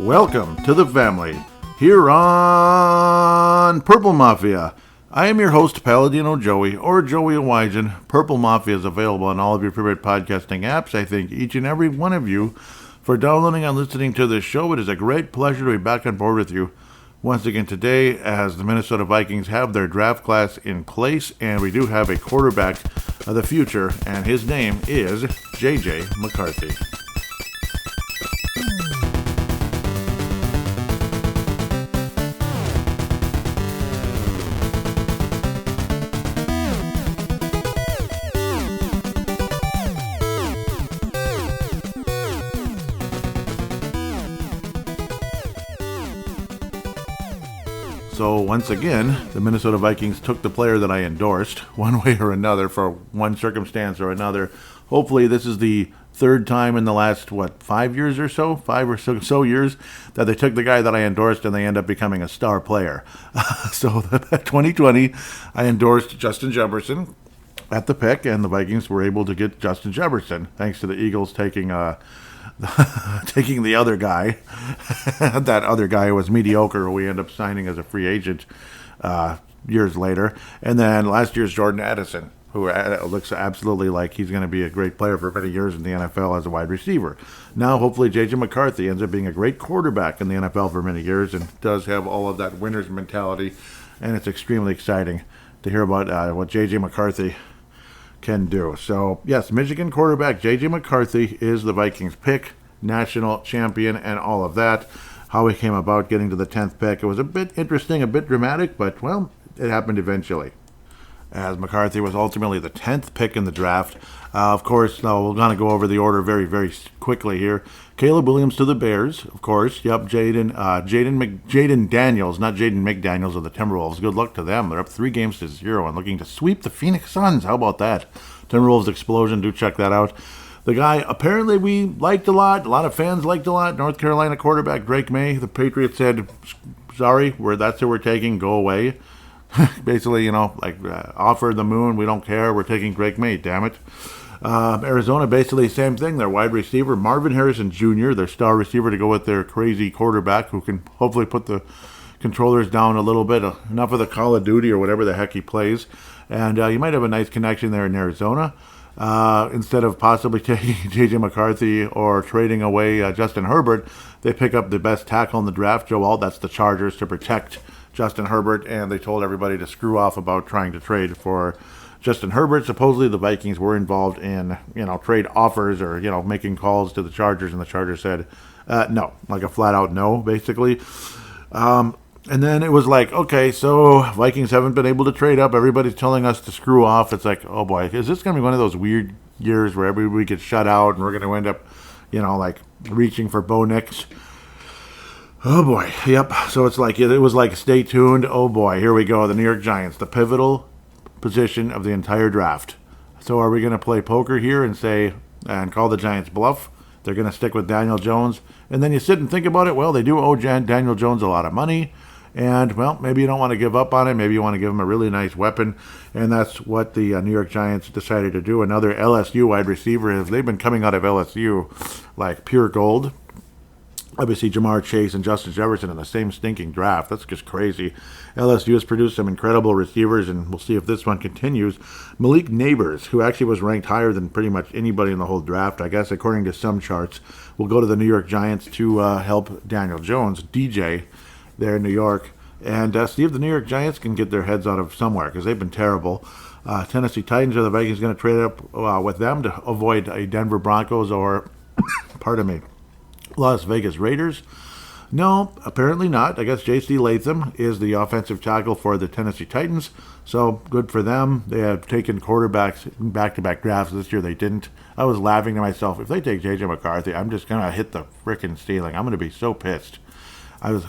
Welcome to the family here on Purple Mafia. I am your host, Paladino Joey, or Joey Owygen. Purple Mafia is available on all of your favorite podcasting apps. I thank each and every one of you for downloading and listening to this show. It is a great pleasure to be back on board with you once again today as the Minnesota Vikings have their draft class in place, and we do have a quarterback of the future, and his name is J.J. McCarthy. So once again, the Minnesota Vikings took the player that I endorsed, one way or another, for one circumstance or another. Hopefully this is the third time in the last, 5 years or so? 5 or so years that they took the guy that I endorsed and they end up becoming a star player. So 2020, I endorsed Justin Jefferson at the pick, and the Vikings were able to get Justin Jefferson, thanks to the Eagles taking taking the other guy. That other guy was mediocre, who we end up signing as a free agent years later. And then last year's Jordan Addison, who looks absolutely like he's going to be a great player for many years in the NFL as a wide receiver. Now, hopefully, J.J. McCarthy ends up being a great quarterback in the NFL for many years and does have all of that winner's mentality. And it's extremely exciting to hear about what J.J. McCarthy can do. So, yes, Michigan quarterback J.J. McCarthy is the Vikings pick, national champion, and all of that. How he came about getting to the 10th pick, it was a bit interesting, a bit dramatic, but, well, it happened eventually, as McCarthy was ultimately the 10th pick in the draft. Of course, now we're going to go over the order very, very quickly here. Caleb Williams to the Bears, of course. Yep, Jaden Daniels, not Jaden McDaniels of the Timberwolves. Good luck to them. They're up 3-0 and looking to sweep the Phoenix Suns. How about that? Timberwolves explosion. Do check that out. The guy apparently we liked a lot of fans liked a lot. North Carolina quarterback Drake May. The Patriots said, sorry, that's who we're taking. Go away. Basically, offer the moon. We don't care. We're taking Drake May. Damn it. Arizona, basically same thing. Their wide receiver, Marvin Harrison Jr., their star receiver, to go with their crazy quarterback who can hopefully put the controllers down a little bit. Enough of the Call of Duty or whatever the heck he plays. And you might have a nice connection there in Arizona. Instead of possibly taking J.J. McCarthy or trading away Justin Herbert, they pick up the best tackle in the draft, Joe Alt. That's the Chargers, to protect Justin Herbert, and they told everybody to screw off about trying to trade for Justin Herbert. Supposedly the Vikings were involved in, trade offers or, making calls to the Chargers, and the Chargers said no, like a flat-out no, basically. And then it was like, okay, so Vikings haven't been able to trade up. Everybody's telling us to screw off. It's like, oh boy, is this going to be one of those weird years where everybody gets shut out and we're going to end up, reaching for Bo Nix? Oh boy, yep. So it's like, it was like, stay tuned. Oh boy, here we go. The New York Giants, the pivotal position of the entire draft. So are we going to play poker here and call the Giants bluff? They're going to stick with Daniel Jones. And then you sit and think about it. Well, they do owe Daniel Jones a lot of money. And, well, maybe you don't want to give up on it. Maybe you want to give him a really nice weapon. And that's what the New York Giants decided to do. Another LSU wide receiver. They've been coming out of LSU like pure gold. Obviously, Jamar Chase and Justin Jefferson in the same stinking draft. That's just crazy. LSU has produced some incredible receivers, and we'll see if this one continues. Malik Neighbors, who actually was ranked higher than pretty much anybody in the whole draft, I guess, according to some charts, will go to the New York Giants to help Daniel Jones, DJ, there in New York, and see if the New York Giants can get their heads out of somewhere, because they've been terrible. Tennessee Titans, are the Vikings going to trade up with them to avoid a Denver Broncos or, pardon me, Las Vegas Raiders? No, apparently not. I guess J.C. Latham is the offensive tackle for the Tennessee Titans, so good for them. They have taken quarterbacks in back-to-back drafts. This year they didn't. I was laughing to myself. If they take J.J. McCarthy, I'm just going to hit the frickin' ceiling. I'm going to be so pissed. I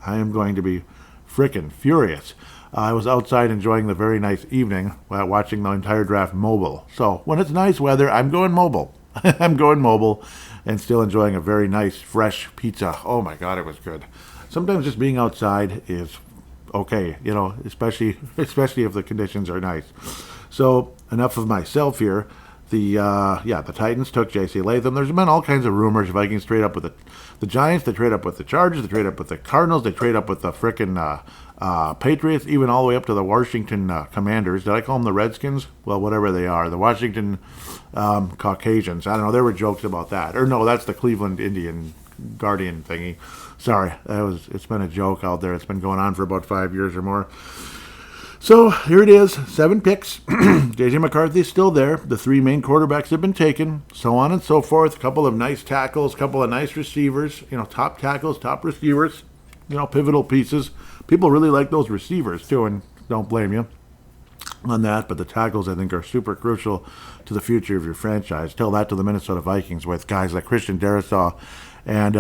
am going to be frickin' furious. I was outside enjoying the very nice evening while watching the entire draft mobile. So when it's nice weather, I'm going mobile. I'm going mobile and still enjoying a very nice, fresh pizza. Oh my God, it was good. Sometimes just being outside is okay, especially if the conditions are nice. So enough of myself here. the Titans took J.C. Latham. There's been all kinds of rumors. Vikings trade up with the Giants. They trade up with the Chargers. They trade up with the Cardinals. They trade up with the frickin' Patriots, even all the way up to the Washington Commanders. Did I call them the Redskins? Well, whatever they are. The Washington Caucasians. I don't know. There were jokes about that. Or no, that's the Cleveland Indian Guardian thingy. Sorry. It's been a joke out there. It's been going on for about 5 years or more. So here it is, 7 picks. J.J. McCarthy's still there. The 3 main quarterbacks have been taken, so on and so forth. A couple of nice tackles, a couple of nice receivers, top tackles, top receivers, pivotal pieces. People really like those receivers too, and don't blame you on that. But the tackles, I think, are super crucial to the future of your franchise. Tell that to the Minnesota Vikings with guys like Christian Darrisaw and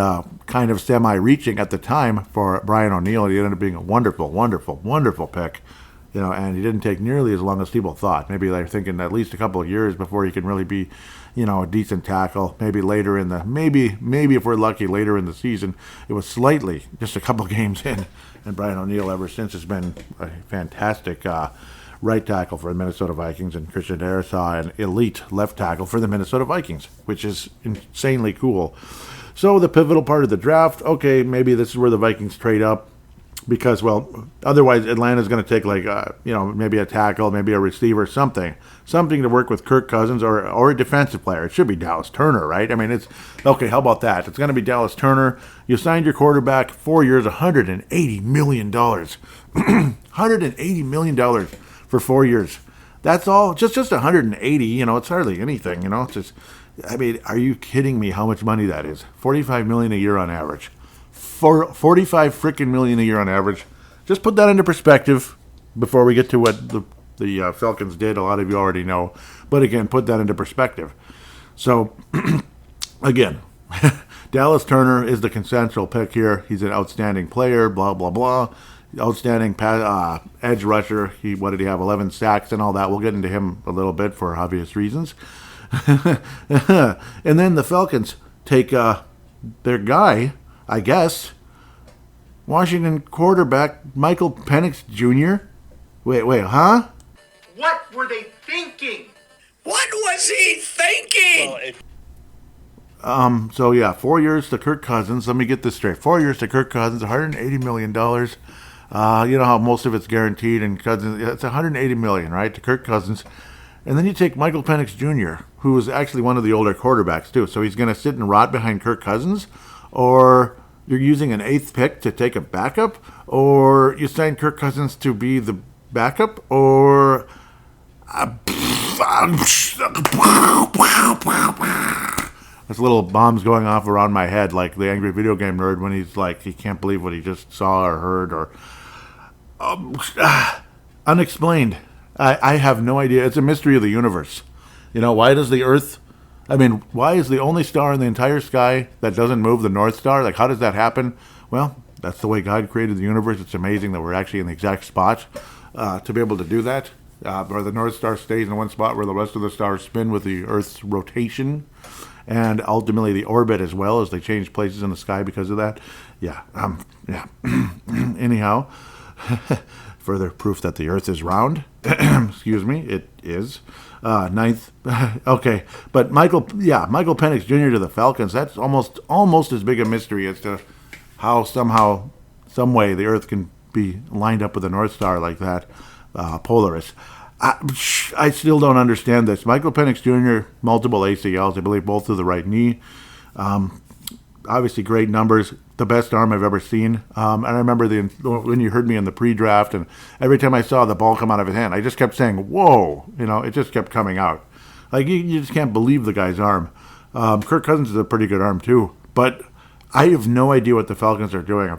kind of semi-reaching at the time for Brian O'Neill. He ended up being a wonderful, wonderful, wonderful pick. And he didn't take nearly as long as people thought. Maybe they're thinking at least a couple of years before he can really be, a decent tackle. Maybe later in the, maybe if we're lucky, later in the season. It was slightly, just a couple games in. And Brian O'Neill ever since has been a fantastic right tackle for the Minnesota Vikings, and Christian Darrisaw an elite left tackle for the Minnesota Vikings, which is insanely cool. So the pivotal part of the draft, okay, maybe this is where the Vikings trade up. Because, well, otherwise Atlanta's going to take maybe a tackle, maybe a receiver, something to work with Kirk Cousins or a defensive player. It should be Dallas Turner, right? I mean, it's okay. How about that? It's going to be Dallas Turner. You signed your quarterback 4 years, $180 million, $180 million for 4 years. That's all. Just 180. It's hardly anything. It's just. I mean, are you kidding me? How much money that is? $45 million a year on average. For $45 freaking million a year on average. Just put that into perspective before we get to what the Falcons did. A lot of you already know. But again, put that into perspective. So, again, Dallas Turner is the consensual pick here. He's an outstanding player, blah, blah, blah. Outstanding edge rusher. What did he have? 11 sacks and all that. We'll get into him a little bit for obvious reasons. And then the Falcons take their guy, I guess, Washington quarterback Michael Penix Jr. Wait, huh? What were they thinking? What was he thinking? So yeah, 4 years to Kirk Cousins. Let me get this straight. 4 years to Kirk Cousins, $180 million. You know how most of it's guaranteed, and Cousins, it's $180 million, right, to Kirk Cousins. And then you take Michael Penix Jr., who is actually one of the older quarterbacks too. So he's going to sit and rot behind Kirk Cousins, or you're using an 8th pick to take a backup, or you sign Kirk Cousins to be the backup, or there's little bombs going off around my head like the angry video game nerd when he's like, he can't believe what he just saw or heard, or unexplained. I have no idea. It's a mystery of the universe. Why does the Earth... why is the only star in the entire sky that doesn't move the North Star? Like, how does that happen? Well, that's the way God created the universe. It's amazing that we're actually in the exact spot to be able to do that. Where the North Star stays in one spot where the rest of the stars spin with the Earth's rotation. And ultimately the orbit as well, as they change places in the sky because of that. Yeah. Anyhow, further proof that the Earth is round. Excuse me, it is. 9th. Okay, but Michael Penix Jr. to the Falcons. That's almost as big a mystery as to how somehow, some way, the Earth can be lined up with the North Star like that. Polaris. I still don't understand this. Michael Penix Jr., multiple ACLs, I believe both to the right knee. Obviously great numbers, the best arm I've ever seen. And I remember when you heard me in the pre-draft, and every time I saw the ball come out of his hand, I just kept saying, whoa, it just kept coming out. Like, you just can't believe the guy's arm. Kirk Cousins is a pretty good arm too, but I have no idea what the Falcons are doing.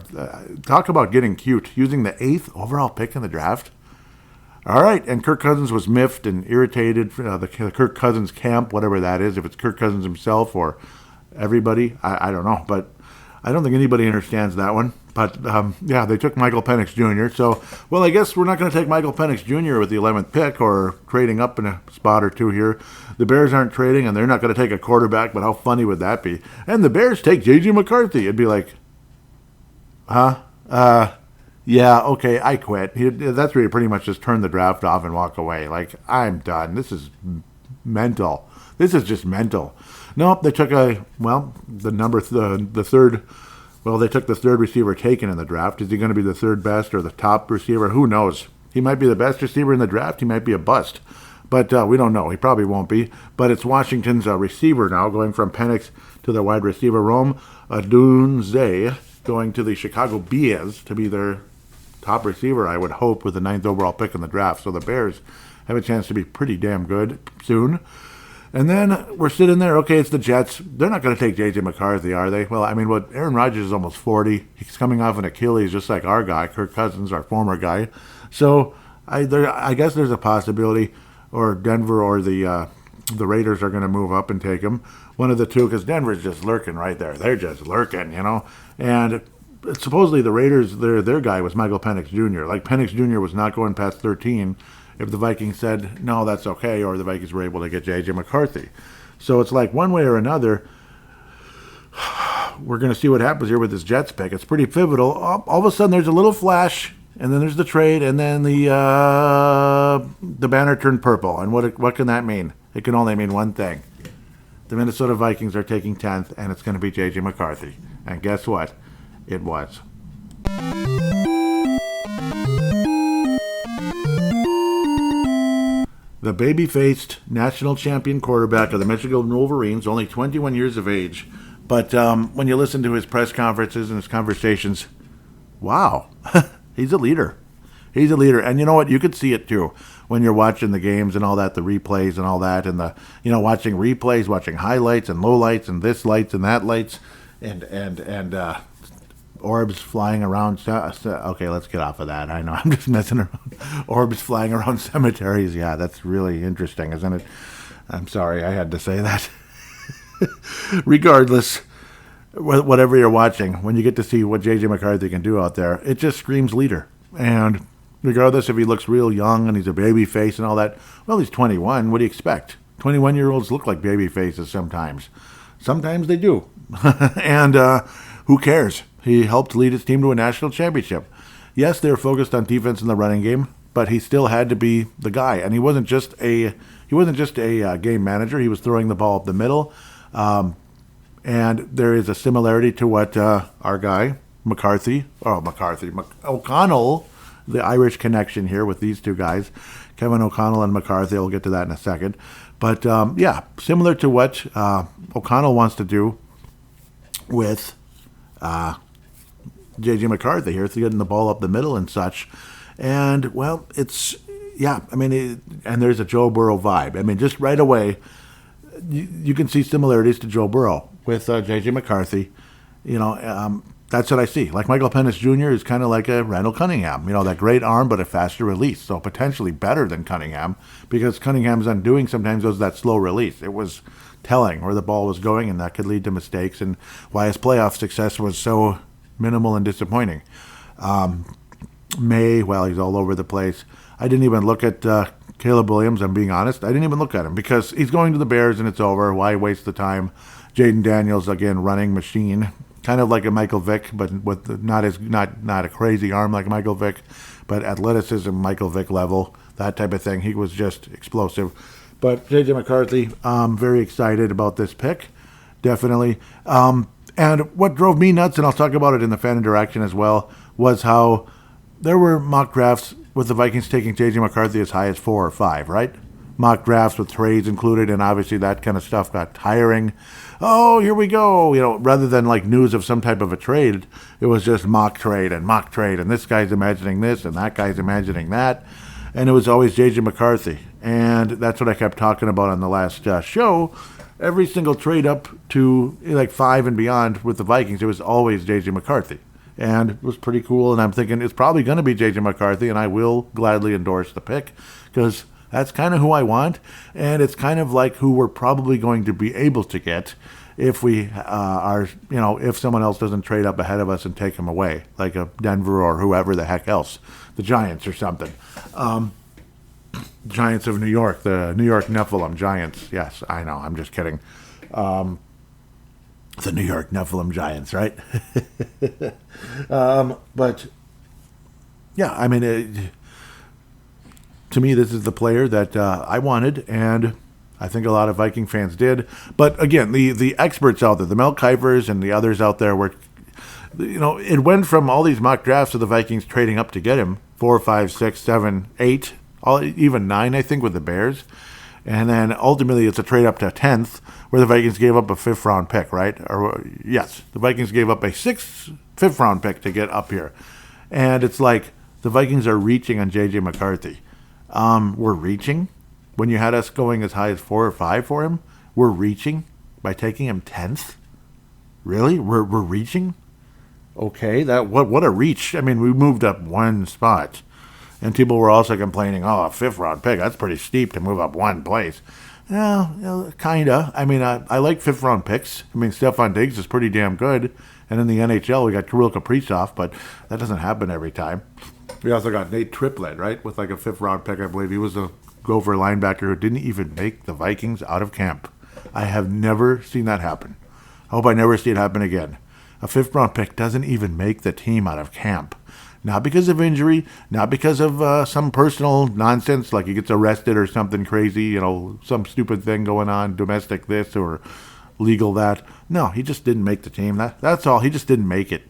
Talk about getting cute, using the 8th overall pick in the draft. All right, and Kirk Cousins was miffed and irritated. The Kirk Cousins camp, whatever that is, if it's Kirk Cousins himself or everybody, I don't know. But I don't think anybody understands that one. But, yeah, they took Michael Penix Jr. So, well, I guess we're not going to take Michael Penix Jr. with the 11th pick or trading up in a spot or two here. The Bears aren't trading, and they're not going to take a quarterback, but how funny would that be? And the Bears take J.J. McCarthy. It'd be like, huh? Yeah, okay, I quit. That's where you pretty much just turn the draft off and walk away. Like, I'm done. This is mental. This is just mental. Nope, they took they took the third receiver taken in the draft. Is he going to be the third best or the top receiver? Who knows? He might be the best receiver in the draft. He might be a bust. But we don't know. He probably won't be. But it's Washington's receiver now, going from Penix to their wide receiver, Rome Odunze, going to the Chicago Bears to be their top receiver, I would hope, with the 9th overall pick in the draft. So the Bears have a chance to be pretty damn good soon. And then we're sitting there, okay, it's the Jets. They're not going to take J.J. McCarthy, are they? Well, I mean, Aaron Rodgers is almost 40. He's coming off an Achilles just like our guy, Kirk Cousins, our former guy. So I guess there's a possibility, or Denver or the Raiders are going to move up and take him. One of the two, because Denver's just lurking right there. They're just lurking, And supposedly the Raiders, their guy was Michael Penix Jr. Like, Penix Jr. was not going past 13 if the Vikings said, no, that's okay, or the Vikings were able to get J.J. McCarthy. So it's like, one way or another, we're going to see what happens here with this Jets pick. It's pretty pivotal. All of a sudden, there's a little flash, and then there's the trade, and then the banner turned purple. And what can that mean? It can only mean one thing. The Minnesota Vikings are taking 10th, and it's going to be J.J. McCarthy. And guess what? It was. The baby-faced national champion quarterback of the Michigan Wolverines, only 21 years of age. But when you listen to his press conferences and his conversations, wow, he's a leader. He's a leader. And you know what? You could see it, too, when you're watching the games and all that, the replays and all that, and watching replays, watching highlights and lowlights and this lights and that lights and orbs flying around. Okay, let's get off of that. I know, I'm just messing around. Orbs flying around cemeteries. Yeah, that's really interesting, isn't it? I'm sorry, I had to say that. Regardless, whatever you're watching, when you get to see what J.J. McCarthy can do out there, it just screams leader. And regardless if he looks real young and he's a baby face and all that, well, he's 21. What do you expect? 21-year-olds look like baby faces sometimes. Sometimes they do. And who cares? He helped lead his team to a national championship. Yes, they were focused on defense in the running game, but he still had to be the guy. And he wasn't just a game manager. He was throwing the ball up the middle. And there is a similarity to what our guy, O'Connell, the Irish connection here with these two guys, Kevin O'Connell and McCarthy. I'll get to that in a second. But, similar to what O'Connell wants to do with J.J. McCarthy here, it's getting the ball up the middle and such. And, well, and there's a Joe Burrow vibe. I mean, just right away, you can see similarities to Joe Burrow with J.J. McCarthy. That's what I see. Like, Michael Penix Jr. is kind of like a Randall Cunningham. That great arm, but a faster release. So potentially better than Cunningham, because Cunningham's undoing sometimes was that slow release. It was telling where the ball was going, and that could lead to mistakes, and why his playoff success was so minimal and disappointing. He's all over the place. I didn't even look at Caleb Williams, I'm being honest. I didn't even look at him because he's going to the Bears and it's over. Why waste the time? Jaden Daniels, again, running machine. Kind of like a Michael Vick, but with not a crazy arm like Michael Vick, but athleticism Michael Vick level, that type of thing. He was just explosive. But J.J. McCarthy, very excited about this pick, definitely. And what drove me nuts, and I'll talk about it in the fan interaction as well, was how there were mock drafts with the Vikings taking J.J. McCarthy as high as 4 or 5, right? Mock drafts with trades included, and obviously that kind of stuff got tiring. Oh, here we go. Rather than like news of some type of a trade, it was just mock trade, and this guy's imagining this, and that guy's imagining that. And it was always J.J. McCarthy. And that's what I kept talking about on the last show. Every single trade up to like 5 and beyond with the Vikings, it was always J.J. McCarthy. And it was pretty cool. And I'm thinking it's probably going to be J.J. McCarthy, and I will gladly endorse the pick because that's kind of who I want. And it's kind of like who we're probably going to be able to get if we if someone else doesn't trade up ahead of us and take him away, like a Denver or whoever the heck else, the Giants or something. Giants of New York, the New York Nephilim Giants. Yes, I know, I'm just kidding. The New York Nephilim Giants, right? But, yeah, I mean, to me, this is the player that I wanted, and I think a lot of Viking fans did. But again, the experts out there, the Mel Kifers and the others out there were, it went from all these mock drafts of the Vikings trading up to get him 4, 5, 6, 7, 8, even 9, I think, with the Bears. And then ultimately it's a trade up to 10th where the Vikings gave up a 5th round pick, right? Or yes, the Vikings gave up a 5th round pick to get up here. And it's like the Vikings are reaching on J.J. McCarthy. We're reaching when you had us going as high as 4 or 5 for him. We're reaching by taking him 10th. Really? We're reaching? Okay, what a reach. I mean, we moved up one spot. And people were also complaining, a 5th round pick, that's pretty steep to move up one place. Kind of. I mean, I like 5th round picks. I mean, Stephon Diggs is pretty damn good. And in the NHL, we got Kirill Kaprizov, but that doesn't happen every time. We also got Nate Triplett, right, with like a 5th round pick, I believe. He was a Gopher linebacker who didn't even make the Vikings out of camp. I have never seen that happen. I hope I never see it happen again. A 5th round pick doesn't even make the team out of camp. Not because of injury, not because of some personal nonsense, like he gets arrested or something crazy, some stupid thing going on, domestic this or legal that. No, he just didn't make the team. That's all. He just didn't make it.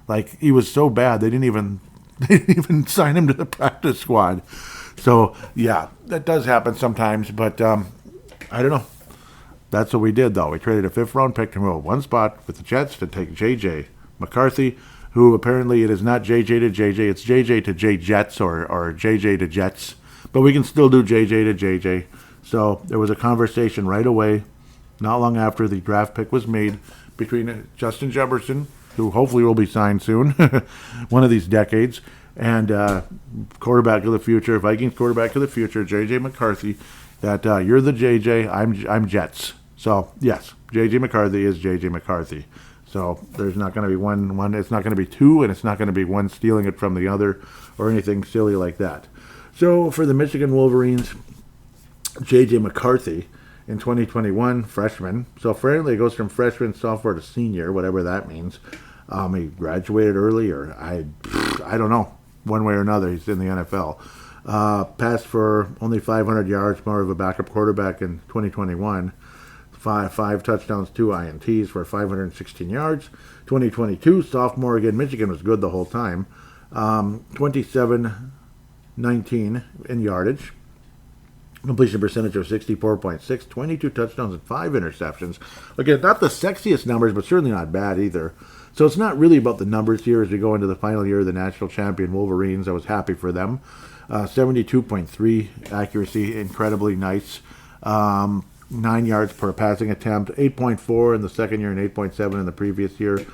Like, he was so bad, they didn't even sign him to the practice squad. So, yeah, that does happen sometimes, but I don't know. That's what we did, though. We traded a 5th round pick to move one spot with the Jets to take J.J. McCarthy, who apparently it is not JJ to JJ, it's JJ to J Jets or JJ to Jets. But we can still do JJ to JJ. So there was a conversation right away, not long after the draft pick was made, between Justin Jefferson, who hopefully will be signed soon, one of these decades, and quarterback of the future, Vikings quarterback of the future, JJ McCarthy, that you're the JJ, I'm Jets. So yes, JJ McCarthy is JJ McCarthy. So there's not going to be one. It's not going to be two, and it's not going to be one stealing it from the other or anything silly like that. So for the Michigan Wolverines, J.J. McCarthy in 2021, freshman. So apparently it goes from freshman, sophomore to senior, whatever that means. He graduated early, or I don't know. One way or another, he's in the NFL. Passed for only 500 yards, more of a backup quarterback in 2021. Five touchdowns, 2 INTs for 516 yards. 2022, sophomore again. Michigan was good the whole time. 27-19 in yardage. Completion percentage of 64.6. 22 touchdowns and 5 interceptions. Again, not the sexiest numbers, but certainly not bad either. So it's not really about the numbers here as we go into the final year of the national champion Wolverines. I was happy for them. 72.3 accuracy, incredibly nice. 9 yards per passing attempt, 8.4 in the second year and 8.7 in the previous year,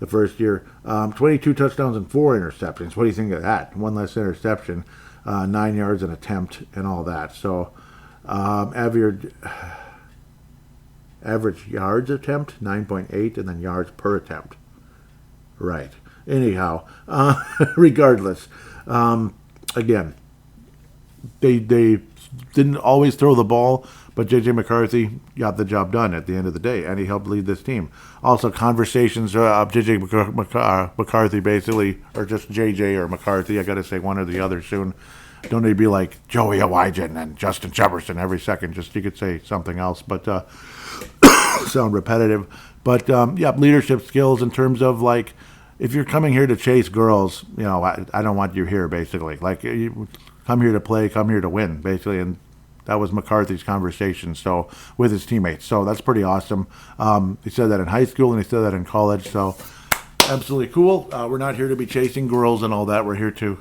the first year. 22 touchdowns and 4 interceptions. What do you think of that? One less interception, 9 yards an attempt and all that. So average yards attempt, 9.8, and then yards per attempt. Right. Anyhow, regardless, again, they didn't always throw the ball, but J.J. McCarthy got the job done at the end of the day, and he helped lead this team. Also, conversations of J.J. McCarthy, basically, or just J.J. or McCarthy. I got to say one or the other soon. Don't need to be like Joey Elijah and Justin Jefferson every second. Just you could say something else, but sound repetitive. But, yeah, leadership skills in terms of, like, if you're coming here to chase girls, I don't want you here, basically. Like, you come here to play, come here to win, basically, and that was McCarthy's conversation with his teammates. So that's pretty awesome. He said that in high school and he said that in college. So absolutely cool. We're not here to be chasing girls and all that. We're here to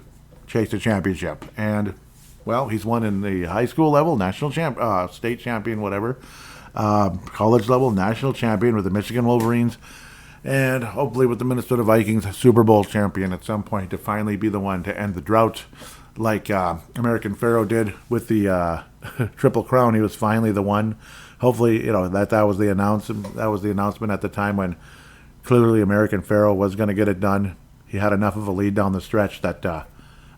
chase a championship. And, well, he's won in the high school level, national state champion, whatever. College level, national champion with the Michigan Wolverines. And hopefully with the Minnesota Vikings, Super Bowl champion at some point to finally be the one to end the drought. Like American Pharaoh did with the Triple Crown, he was finally the one. Hopefully, that was the announcement. That was the announcement at the time when clearly American Pharaoh was going to get it done. He had enough of a lead down the stretch that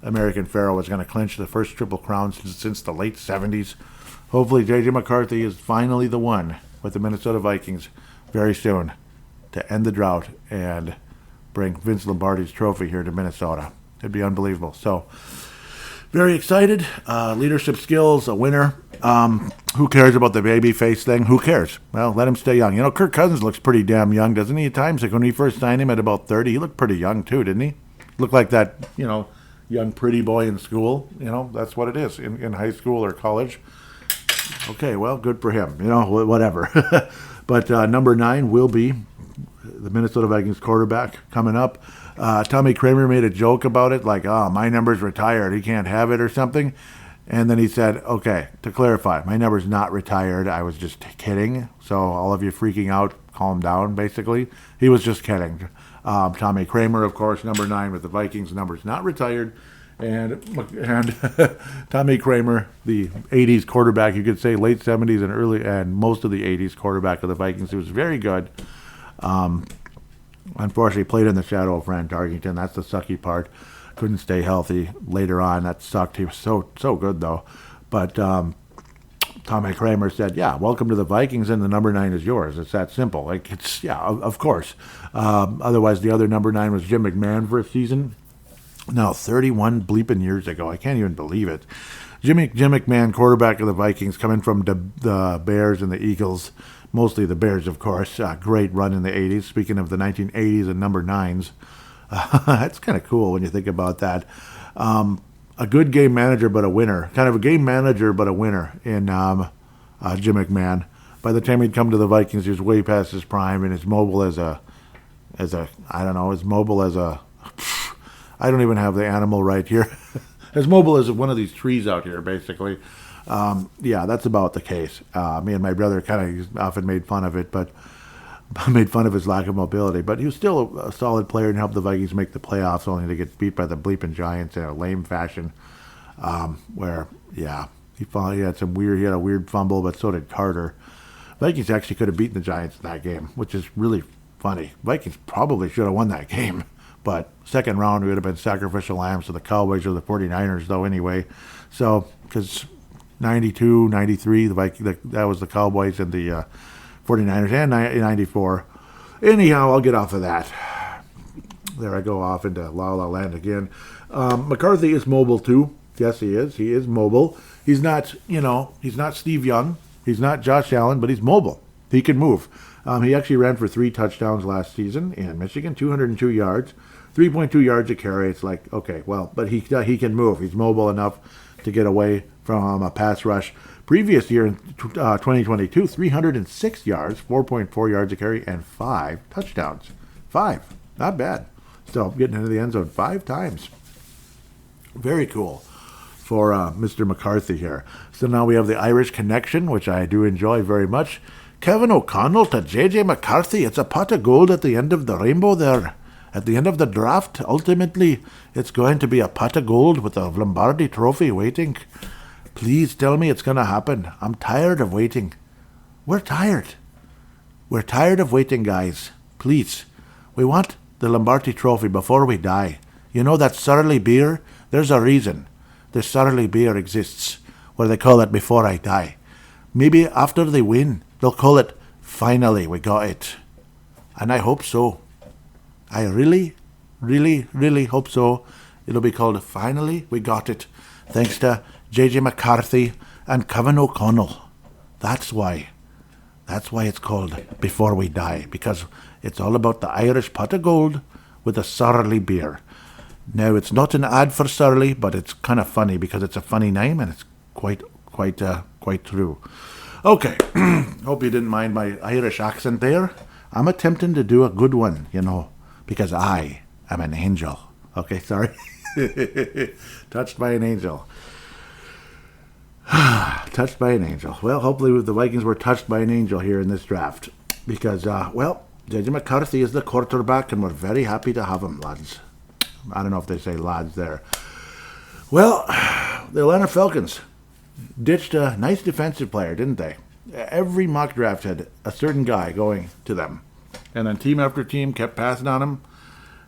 American Pharaoh was going to clinch the first Triple Crown since the late 70s. Hopefully, J.J. McCarthy is finally the one with the Minnesota Vikings very soon to end the drought and bring Vince Lombardi's trophy here to Minnesota. It'd be unbelievable. So, Very excited. Leadership skills, a winner. Who cares about the baby face thing? Who cares? Well, let him stay young. You know, Kirk Cousins looks pretty damn young, doesn't he, at times? Like when we first signed him at about 30, he looked pretty young too, didn't he? Looked like that, young pretty boy in school. That's what it is in high school or college. Okay, well, good for him. Whatever. But number 9 will be the Minnesota Vikings quarterback coming up. Tommy Kramer made a joke about it, like, my number's retired. He can't have it or something. And then he said, okay, to clarify, my number's not retired. I was just kidding. So all of you freaking out, calm down, basically. He was just kidding. Tommy Kramer, of course, number 9 with the Vikings. Number's not retired. And Tommy Kramer, the 80s quarterback, you could say late 70s and early and most of the 80s quarterback of the Vikings. He was very good. Unfortunately, played in the shadow of Fran Tarkenton. That's the sucky part. Couldn't stay healthy later on. That sucked. He was so good, though. But Tommy Kramer said, yeah, welcome to the Vikings, and the number 9 is yours. It's that simple. Of course. Otherwise, the other number 9 was Jim McMahon for a season. Now, 31 bleeping years ago. I can't even believe it. Jim McMahon, quarterback of the Vikings, coming from the Bears and the Eagles. Mostly the Bears, of course. Great run in the 80s. Speaking of the 1980s and number 9s. That's kind of cool when you think about that. A good game manager, but a winner. Kind of a game manager, but a winner in Jim McMahon. By the time he'd come to the Vikings, he was way past his prime and as mobile as a I don't even have the animal right here. As mobile as one of these trees out here, basically. Yeah, that's about the case. Me and my brother kind of often made fun of it, but made fun of his lack of mobility. But he was still a solid player and helped the Vikings make the playoffs, only to get beat by the bleeping Giants in a lame fashion. He had a weird fumble, but so did Carter. Vikings actually could have beaten the Giants in that game, which is really funny. Vikings probably should have won that game. But second round, we would have been sacrificial lambs to the Cowboys or the 49ers, though, anyway. So, because 92, 93, that was the Cowboys and the 49ers, and 94. Anyhow, I'll get off of that. There I go off into La La Land again. McCarthy is mobile, too. Yes, he is. He is mobile. He's not Steve Young. He's not Josh Allen, but he's mobile. He can move. He actually ran for 3 touchdowns last season in Michigan, 202 yards, 3.2 yards a carry. It's like, okay, well, but he can move. He's mobile enough to get away from a pass rush. Previous year in 2022, 306 yards, 4.4 yards a carry, and 5 touchdowns. 5. Not bad. Still getting into the end zone 5 times. Very cool for Mr. McCarthy here. So now we have the Irish connection, which I do enjoy very much. Kevin O'Connell to J.J. McCarthy. It's a pot of gold at the end of the rainbow there. At the end of the draft, ultimately, it's going to be a pot of gold with a Lombardi trophy waiting. Please tell me it's going to happen. I'm tired of waiting. We're tired. We're tired of waiting, guys. Please. We want the Lombardi trophy before we die. You know that Surly beer? There's a reason. The Surly beer exists, where they call it before I die. Maybe after they win, they'll call it, finally, we got it. And I hope so. I really, really, really hope so. It'll be called, finally, we got it. Thanks to J.J. McCarthy and Kevin O'Connell. That's why. That's why it's called Before We Die. Because it's all about the Irish pot of gold with a Surly beer. Now, it's not an ad for Surly, but it's kind of funny because it's a funny name and it's quite true. Okay, hope you didn't mind my Irish accent there. I'm attempting to do a good one, because I am an angel. Okay, sorry. Touched by an angel. Touched by an angel. Well, hopefully the Vikings were touched by an angel here in this draft. Because, J.J. McCarthy is the quarterback, and we're very happy to have him, lads. I don't know if they say lads there. Well, the Atlanta Falcons ditched a nice defensive player, didn't they? Every mock draft had a certain guy going to them. And then team after team kept passing on him.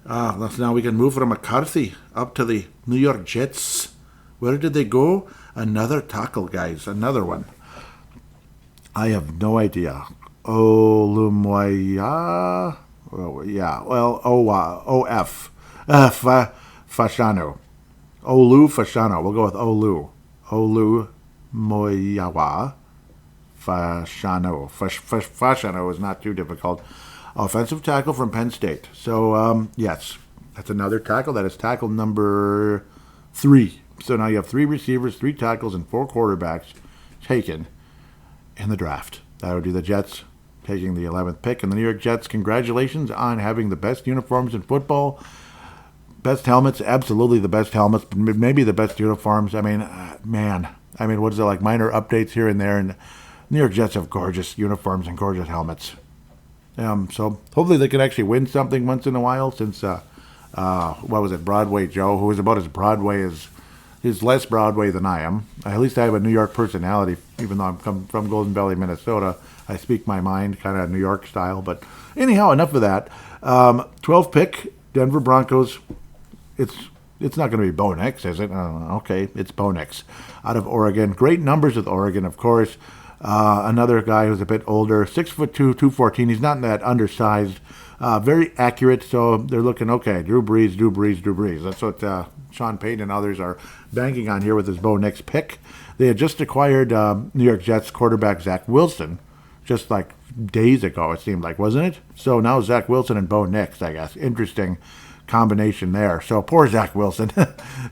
So now we can move from McCarthy up to the New York Jets. Where did they go? Another tackle, guys. Another one. I have no idea. Olumwaya? Oh, yeah. Well, OF. Fashanu. Olu Fashanu. We'll go with Olu. Olu Moyawa Fashanu. Fashanu is not too difficult. Offensive tackle from Penn State. So, yes, that's another tackle. That is tackle number 3. So now you have 3 receivers, 3 tackles, and 4 quarterbacks taken in the draft. That would be the Jets taking the 11th pick. And the New York Jets, congratulations on having the best uniforms in football. Best helmets, absolutely the best helmets, maybe the best uniforms. I mean, what is it, like minor updates here and there, and New York Jets have gorgeous uniforms and gorgeous helmets. So hopefully they can actually win something once in a while, since, Broadway Joe, who is about as Broadway as, is less Broadway than I am. At least I have a New York personality, even though I'm from Golden Valley, Minnesota. I speak my mind, kind of New York style. But anyhow, enough of that. 12th pick, Denver Broncos. It's not going to be Bo Nix, is it? Okay, it's Bo Nix out of Oregon. Great numbers with Oregon, of course. Another guy who's a bit older, 6'2", 214. He's not that undersized. Very accurate, so they're looking, okay, Drew Brees. That's what Sean Payton and others are banking on here with his Bo Nix pick. They had just acquired New York Jets quarterback Zach Wilson, just like days ago, it seemed like, wasn't it? So now Zach Wilson and Bo Nix, I guess. Interesting combination there. So poor Zach Wilson.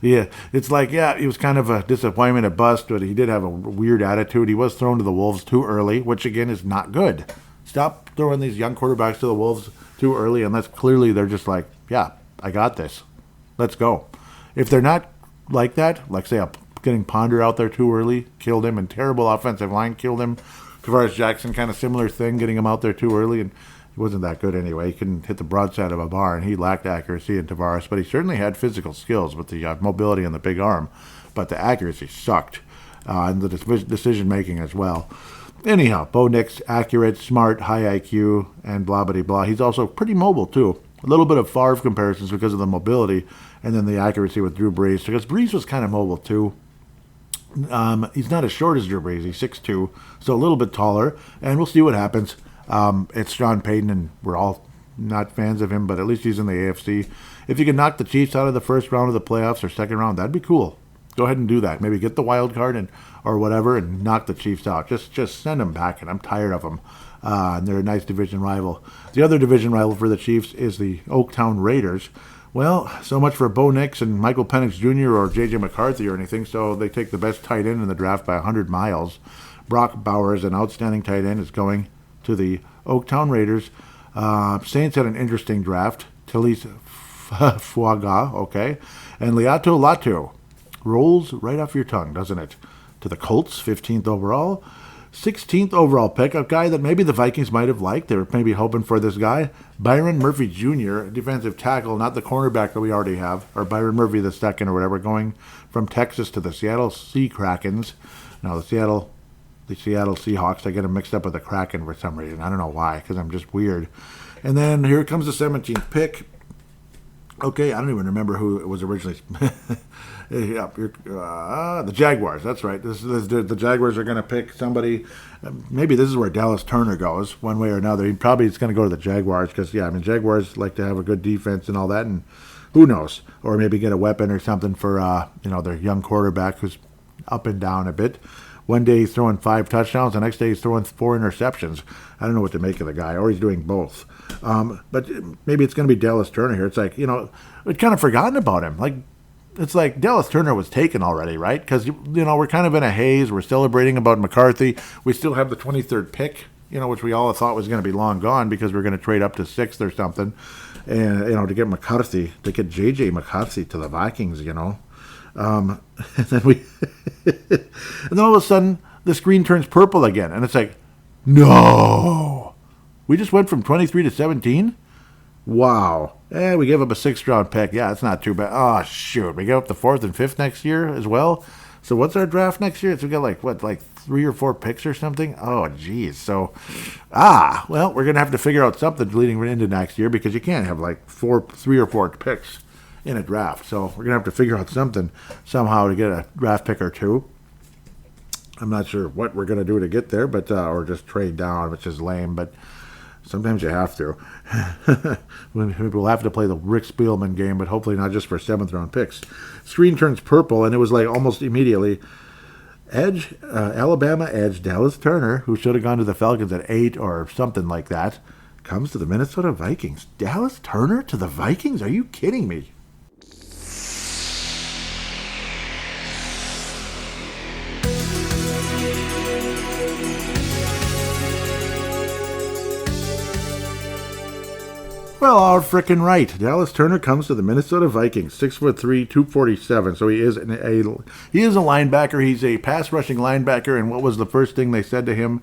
Yeah, it's like, yeah, he was kind of a disappointment, a bust, but he did have a weird attitude. He was thrown to the Wolves too early, which again is not good. Stop throwing these young quarterbacks to the Wolves too early, unless clearly they're just like, yeah, I got this. Let's go. If they're not like that, like say getting Ponder out there too early, killed him, and terrible offensive line killed him. Tavares Jackson, kind of similar thing, getting him out there too early, and he wasn't that good anyway. He couldn't hit the broadside of a bar, and he lacked accuracy in Tavares, but he certainly had physical skills with the mobility and the big arm, but the accuracy sucked, and the decision-making as well. Anyhow, Bo Nix, accurate, smart, high IQ, and blah-blah-blah. He's also pretty mobile, too. A little bit of Favre comparisons because of the mobility, and then the accuracy with Drew Brees, because Brees was kind of mobile, too. He's not as short as Drew Brees. He's 6'2", so a little bit taller, and we'll see what happens. It's Sean Payton, and we're all not fans of him, but at least he's in the AFC. If you can knock the Chiefs out of the first round of the playoffs or second round, that'd be cool. Go ahead and do that. Maybe get the wild card or whatever and knock the Chiefs out. Just send them back, and I'm tired of them. And they're a nice division rival. The other division rival for the Chiefs is the Oaktown Raiders. Well, so much for Bo Nix and Michael Penix Jr. or J.J. McCarthy or anything, so they take the best tight end in the draft by 100 miles. Brock Bowers, an outstanding tight end, is going to the Oaktown Raiders. Saints had an interesting draft. Talise Fuaga, okay. And Liato Latu. Rolls right off your tongue, doesn't it? To the Colts, 15th overall. 16th overall pick, a guy that maybe the Vikings might have liked. They were maybe hoping for this guy. Byron Murphy Jr., defensive tackle, not the cornerback that we already have, or Byron Murphy the second or whatever, going from Texas to the Seattle Sea Krakens. Now, the Seattle Seahawks, I get them mixed up with the Kraken for some reason. I don't know why, because I'm just weird. And then here comes the 17th pick. Okay, I don't even remember who it was originally. The Jaguars, that's right. The Jaguars are going to pick somebody. Maybe this is where Dallas Turner goes, one way or another. He probably is going to go to the Jaguars because, Jaguars like to have a good defense and all that, and who knows? Or maybe get a weapon or something for, their young quarterback who's up and down a bit. One day he's throwing 5 touchdowns, the next day he's throwing 4 interceptions. I don't know what to make of the guy, or he's doing both. But maybe it's going to be Dallas Turner here. It's like, we'd kind of forgotten about him. It's like Dallas Turner was taken already, right? Because, we're kind of in a haze. We're celebrating about McCarthy. We still have the 23rd pick, which we all thought was going to be long gone because we're going to trade up to 6th or something. And, to get McCarthy, to get J.J. McCarthy to the Vikings, and then and then all of a sudden the screen turns purple again, and it's like, no, we just went from 23 to 17. Wow. We gave up a 6th round pick. Yeah, it's not too bad. Oh shoot, we give up the 4th and 5th next year as well. So what's our draft next year? So we got like 3 or 4 picks or something. Oh geez. So well, we're gonna have to figure out something leading into next year, because you can't have like 3 or 4 picks in a draft. So we're going to have to figure out something somehow to get a draft pick or 2. I'm not sure what we're going to do to get there, but or just trade down, which is lame. But Sometimes you have to. We'll have to play the Rick Spielman game, but hopefully not just for 7th-round picks. Screen turns purple, and it was like almost immediately. Alabama edge Dallas Turner, who should have gone to the Falcons at 8 or something like that, comes to the Minnesota Vikings. Dallas Turner to the Vikings? Are you kidding me? Well, all frickin' right. Dallas Turner comes to the Minnesota Vikings. 6'3", 247. So he is a linebacker. He's a pass rushing linebacker. And what was the first thing they said to him?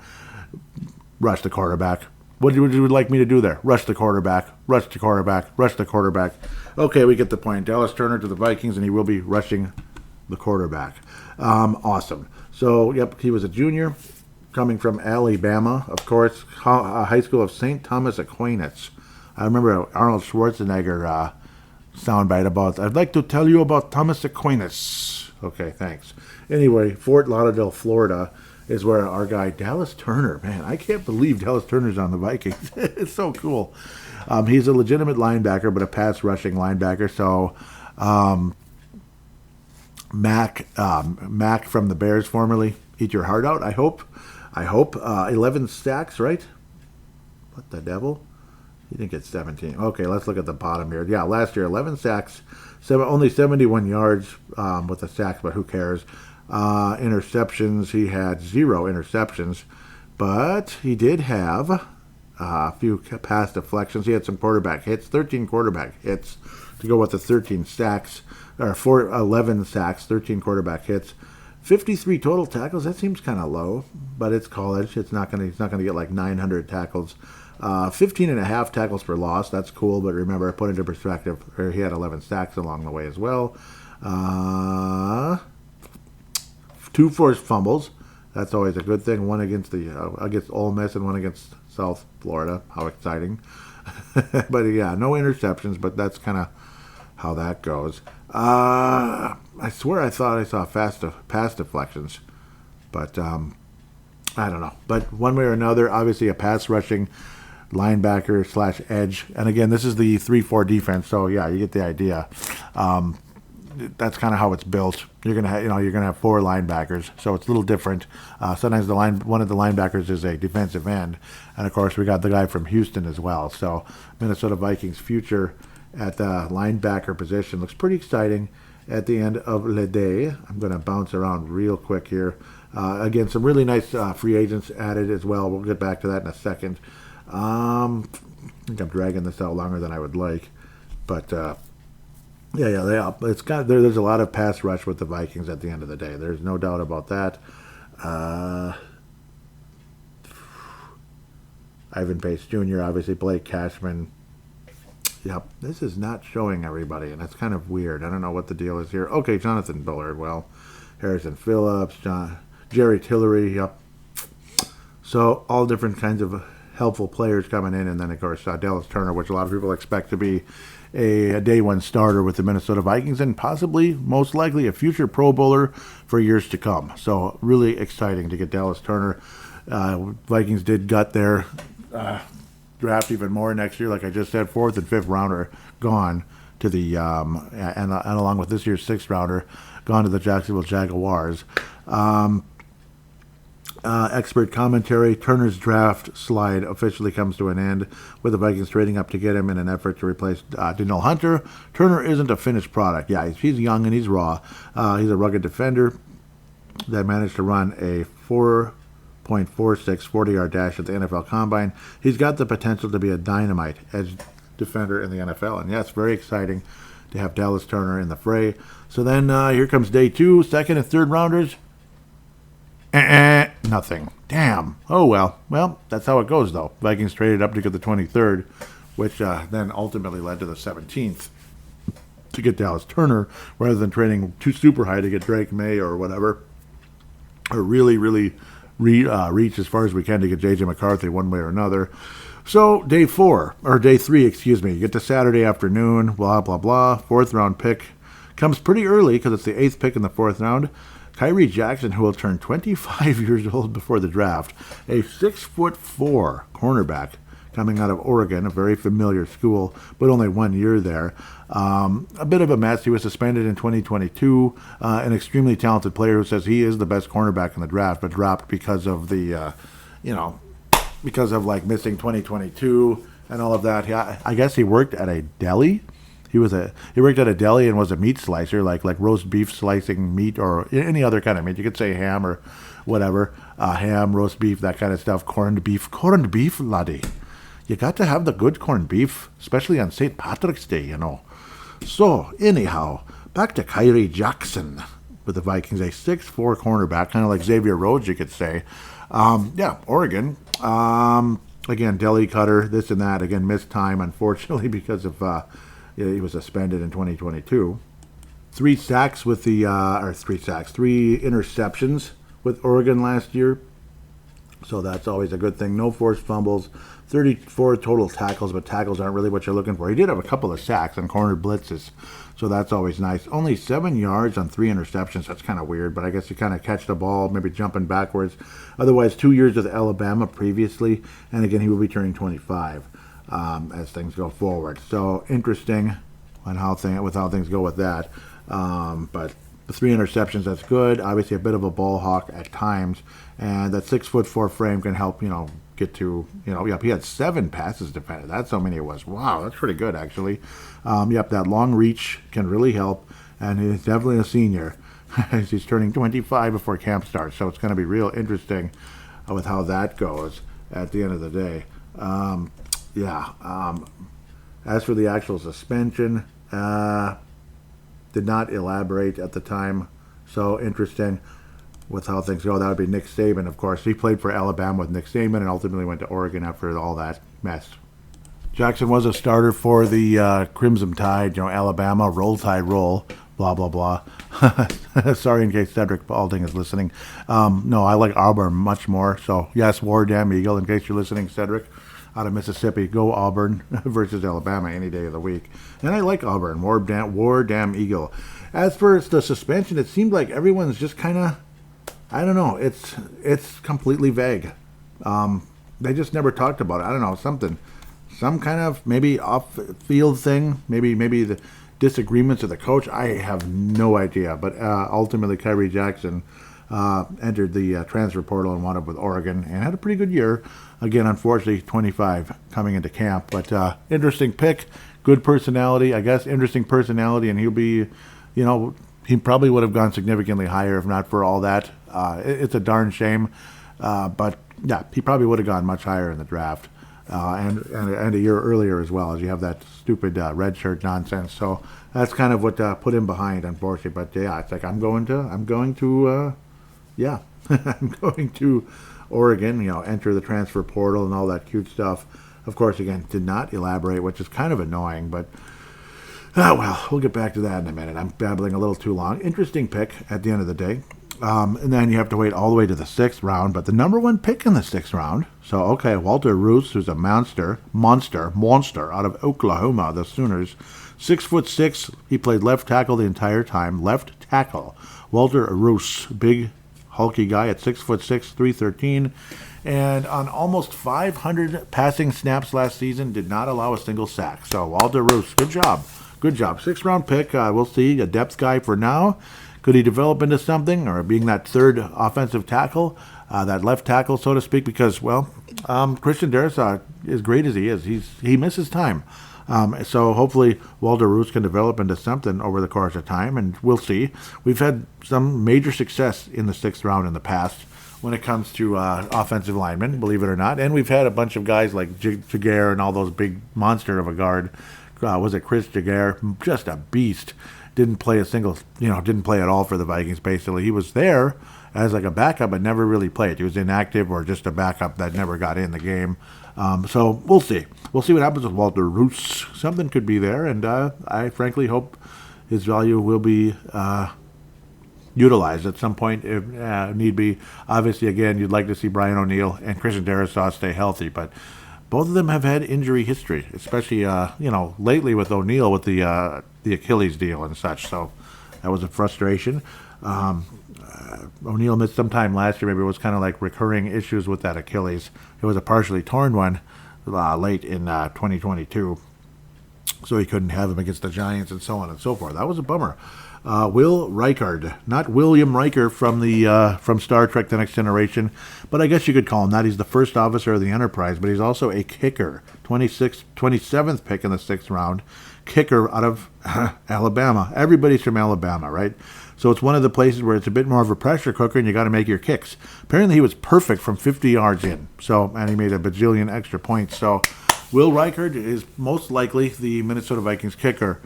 Rush the quarterback. What would you like me to do there? Rush the quarterback. Rush the quarterback. Rush the quarterback. Okay, we get the point. Dallas Turner to the Vikings, and he will be rushing the quarterback. Awesome. So, yep, he was a junior coming from Alabama, of course, high school of St. Thomas Aquinas. I remember Arnold Schwarzenegger soundbite about, I'd like to tell you about Thomas Aquinas. Okay, thanks. Anyway, Fort Lauderdale, Florida is where our guy Dallas Turner, man, I can't believe Dallas Turner's on the Vikings. It's so cool. He's a legitimate linebacker, but a pass rushing linebacker. So Mac from the Bears formerly, eat your heart out, I hope. 11 sacks, right? What the devil? You think it's 17. Okay, let's look at the bottom here. Yeah, last year, 11 sacks, only 71 yards with the sacks, but who cares? Interceptions, he had 0 interceptions, but he did have a few pass deflections. He had some quarterback hits, 13 quarterback hits to go with the 13 sacks, or 11 sacks, 13 quarterback hits. 53 total tackles, that seems kind of low, but it's college. He's not going to get like 900 tackles. 15 and a half tackles for loss. That's cool, but remember, put into perspective, he had 11 sacks along the way as well. 2 forced fumbles. That's always a good thing. One against Ole Miss and one against South Florida. How exciting. But yeah, no interceptions, but that's kind of how that goes. I swear I thought I saw pass deflections, but I don't know. But one way or another, obviously a pass rushing linebacker / edge. And again, this is the 3-4 defense, so yeah, you get the idea. That's kind of how it's built. You're gonna have 4 linebackers, so it's a little different. Sometimes one of the linebackers is a defensive end, and of course we got the guy from Houston as well. So Minnesota Vikings' future at the linebacker position looks pretty exciting. At the end of the day, I'm going to bounce around real quick here. Again, some really nice free agents added as well. We'll get back to that in a second. I think I'm dragging this out longer than I would like, but there's a lot of pass rush with the Vikings at the end of the day. There's no doubt about that. Ivan Pace Jr., obviously Blake Cashman. Yep, this is not showing everybody, and that's kind of weird. I don't know what the deal is here. Okay, Jonathan Bullard, well, Harrison Phillips, Jerry Tillery, yep. So all different kinds of helpful players coming in, and then of course Dallas Turner, which a lot of people expect to be a day one starter with the Minnesota Vikings, and possibly, most likely, a future Pro Bowler for years to come. So really exciting to get Dallas Turner. Vikings did gut their draft even more next year, like I just said, 4th and 5th rounder gone to the and along with this year's 6th rounder gone to the Jacksonville Jaguars. Expert commentary: Turner's draft slide officially comes to an end, with the Vikings trading up to get him in an effort to replace Danielle Hunter. Turner isn't a finished product. Yeah, he's young and he's raw. He's a rugged defender that managed to run a 4.46 40-yard dash at the NFL Combine. He's got the potential to be a dynamite edge defender in the NFL, and yeah, it's very exciting to have Dallas Turner in the fray. So then here comes day 2, 2nd and 3rd rounders. Nothing. Damn. Oh, well. Well, that's how it goes, though. Vikings traded up to get the 23rd, which then ultimately led to the 17th to get Dallas Turner, rather than trading too super high to get Drake May or whatever, or really reach as far as we can to get J.J. McCarthy one way or another. So day 3, excuse me, you get to Saturday afternoon, blah, blah, blah. 4th round pick comes pretty early because it's the 8th pick in the 4th round. Kyrie Jackson, who will turn 25 years old before the draft, a 6'4" cornerback, coming out of Oregon, a very familiar school, but only 1 year there. A bit of a mess. He was suspended in 2022. An extremely talented player who says he is the best cornerback in the draft, but dropped because of the, because of like missing 2022 and all of that. I guess he worked at a deli. He worked at a deli and was a meat slicer, like roast beef slicing meat or any other kind of meat. You could say ham or whatever, ham, roast beef, that kind of stuff. Corned beef, laddie. You got to have the good corned beef, especially on St. Patrick's Day, you know. So anyhow, back to Kyrie Jackson with the Vikings, a 6'4" cornerback, kind of like Xavier Rhodes, you could say. Oregon. Again, deli cutter, this and that. Again, missed time, unfortunately, because of he was suspended in 2022. 3 interceptions with Oregon last year. So that's always a good thing. No forced fumbles, 34 total tackles, but tackles aren't really what you're looking for. He did have a couple of sacks and corner blitzes, so that's always nice. Only 7 yards on 3 interceptions. That's kind of weird, but I guess you kind of catch the ball, maybe jumping backwards. Otherwise, 2 years with Alabama previously, and again, he will be turning 25 as things go forward. So interesting on how things go with that. But the 3 interceptions, that's good. Obviously, a bit of a ball hawk at times, and that 6'4" frame can help, get to, he had 7 passes defended. That's how many it was. Wow, that's pretty good, actually. That long reach can really help, and he's definitely a senior. He's turning 25 before camp starts, so it's going to be real interesting with how that goes at the end of the day. As for the actual suspension, did not elaborate at the time. So interesting with how things go. That would be Nick Saban, of course. He played for Alabama with Nick Saban and ultimately went to Oregon after all that mess. Jackson was a starter for the Crimson Tide, Alabama, roll tide roll, blah, blah, blah. Sorry in case Cedric Balding is listening. No, I like Auburn much more. So, yes, War Damn Eagle, in case you're listening, Cedric, out of Mississippi. Go Auburn versus Alabama any day of the week. And I like Auburn, War Damn Eagle. As for the suspension, it seemed like everyone's just kind of, I don't know, it's completely vague. They just never talked about it. I don't know, some kind of maybe off-field thing, maybe the disagreements with the coach. I have no idea. But ultimately, Kyrie Jackson entered the transfer portal and wound up with Oregon and had a pretty good year. Again, unfortunately, 25 coming into camp. But interesting pick, good personality, I guess, interesting personality, and he'll be, he probably would have gone significantly higher if not for all that. It's a darn shame. But, yeah, he probably would have gone much higher in the draft. And a year earlier as well, as you have that stupid red shirt nonsense. So that's kind of what put him behind, unfortunately. But yeah, it's like I'm going to I'm going to Oregon. Enter the transfer portal and all that cute stuff. Of course, again, did not elaborate, which is kind of annoying. But we'll get back to that in a minute. I'm babbling a little too long. Interesting pick at the end of the day. And then you have to wait all the way to the 6th round, but the number 1 pick in the 6th round. So, okay, Walter Roos, who's a monster out of Oklahoma, the Sooners. 6'6", he played left tackle the entire time. Left tackle. Walter Roos, big, hulky guy at 6'6", 313. And on almost 500 passing snaps last season, did not allow a single sack. So, Walter Roos, good job. 6th round pick. We'll see, a depth guy for now. Could he develop into something, or being that third offensive tackle, that left tackle, so to speak? Because, Christian Darrisaw, as great as he is, he misses time. So hopefully Walter Roos can develop into something over the course of time, and we'll see. We've had some major success in the 6th round in the past when it comes to offensive linemen, believe it or not. And we've had a bunch of guys like Jaguar and all those big monster of a guard. Was it Chris Jaguar? Just a beast. Didn't play at all for the Vikings, basically. He was there as like a backup, but never really played. He was inactive or just a backup that never got in the game. So we'll see. We'll see what happens with Walter Roos. Something could be there, and I frankly hope his value will be utilized at some point if need be. Obviously, again, you'd like to see Brian O'Neill and Christian Darrisaw stay healthy, but both of them have had injury history, especially, lately with O'Neill with the Achilles deal and such. So that was a frustration. O'Neill missed some time last year. Maybe it was kind of like recurring issues with that Achilles. It was a partially torn one late in 2022. So he couldn't have him against the Giants and so on and so forth. That was a bummer. Will Reichard, not William Riker from Star Trek: The Next Generation, but I guess you could call him that. He's the first officer of the Enterprise, but he's also a kicker. 27th pick in the 6th round, kicker out of Alabama. Everybody's from Alabama, right? So it's one of the places where it's a bit more of a pressure cooker, and you got to make your kicks. Apparently, he was perfect from 50 yards in. So, and he made a bajillion extra points. So, Will Reichard is most likely the Minnesota Vikings kicker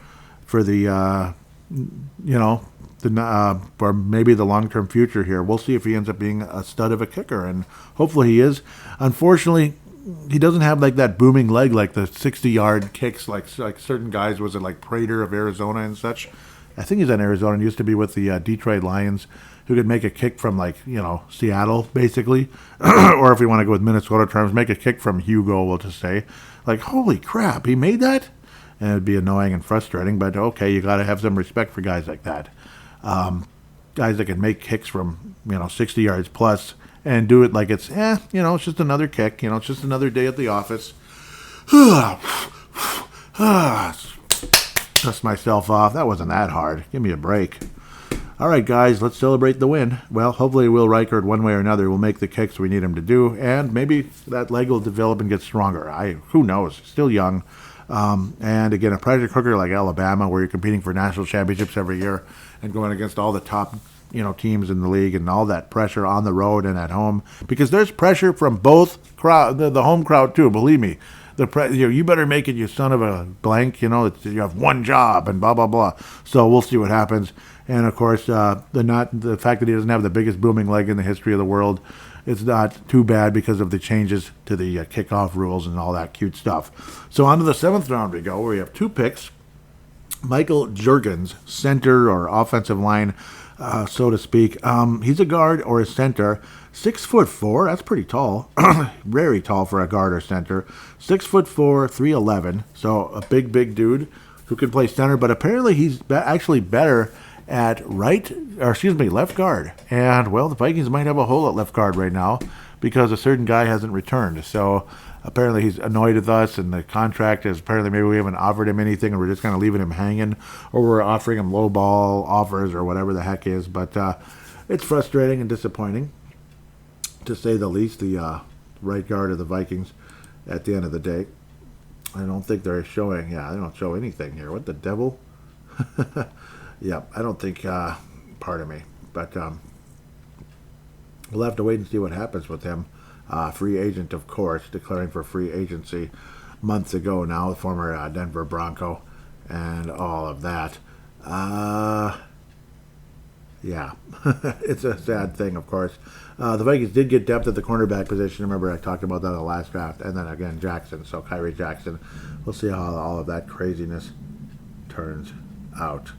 for the, for maybe the long-term future here. We'll see if he ends up being a stud of a kicker, and hopefully he is. Unfortunately, he doesn't have like that booming leg like the 60-yard kicks like certain guys. Was it like Prater of Arizona and such? I think he's in Arizona and used to be with the Detroit Lions, who could make a kick from Seattle, basically. Or if you want to go with Minnesota terms, make a kick from Hugo, we'll just say. Like, holy crap, he made that? And it would be annoying and frustrating, but okay, you got to have some respect for guys like that. Guys that can make kicks from, 60 yards plus and do it like it's it's just another kick, it's just another day at the office. Dust myself off. That wasn't that hard. Give me a break. All right, guys, let's celebrate the win. Well, hopefully Will Reichard, one way or another, will make the kicks we need him to do, and maybe that leg will develop and get stronger. Who knows? Still young. And again, a pressure cooker like Alabama, where you're competing for national championships every year and going against all the top teams in the league, and all that pressure on the road and at home, because there's pressure from both crowd, the home crowd too. Believe me. You better make it, you son of a blank. You have one job and blah blah blah. So we'll see what happens. And of course, the fact that he doesn't have the biggest booming leg in the history of the world, it's not too bad because of the changes to the kickoff rules and all that cute stuff. So on to the 7th round we go, where we have 2 picks. Michael Juergens, center or offensive line, so to speak. He's a guard or a center. 6'4", that's pretty tall. Very tall for a guard or center. 6'4", 311. So a big dude who can play center, but apparently he's actually better at left guard. And well, the Vikings might have a hole at left guard right now because a certain guy hasn't returned. So apparently he's annoyed with us, and the contract is apparently maybe we haven't offered him anything, and we're just kind of leaving him hanging, or we're offering him low ball offers or whatever the heck is. But it's frustrating and disappointing, to say the least. The right guard of the Vikings at the end of the day. I don't think they're showing. Yeah, they don't show anything here. What the devil? Yeah, I don't think. Pardon me, but we'll have to wait and see what happens with him. Free agent, of course, declaring for free agency months ago now, the former Denver Bronco, and all of that. Yeah, it's a sad thing, of course. The Vikings did get depth at the cornerback position. Remember, I talked about that in the last draft. And then again, Jackson. So Kyrie Jackson. We'll see how all of that craziness turns out.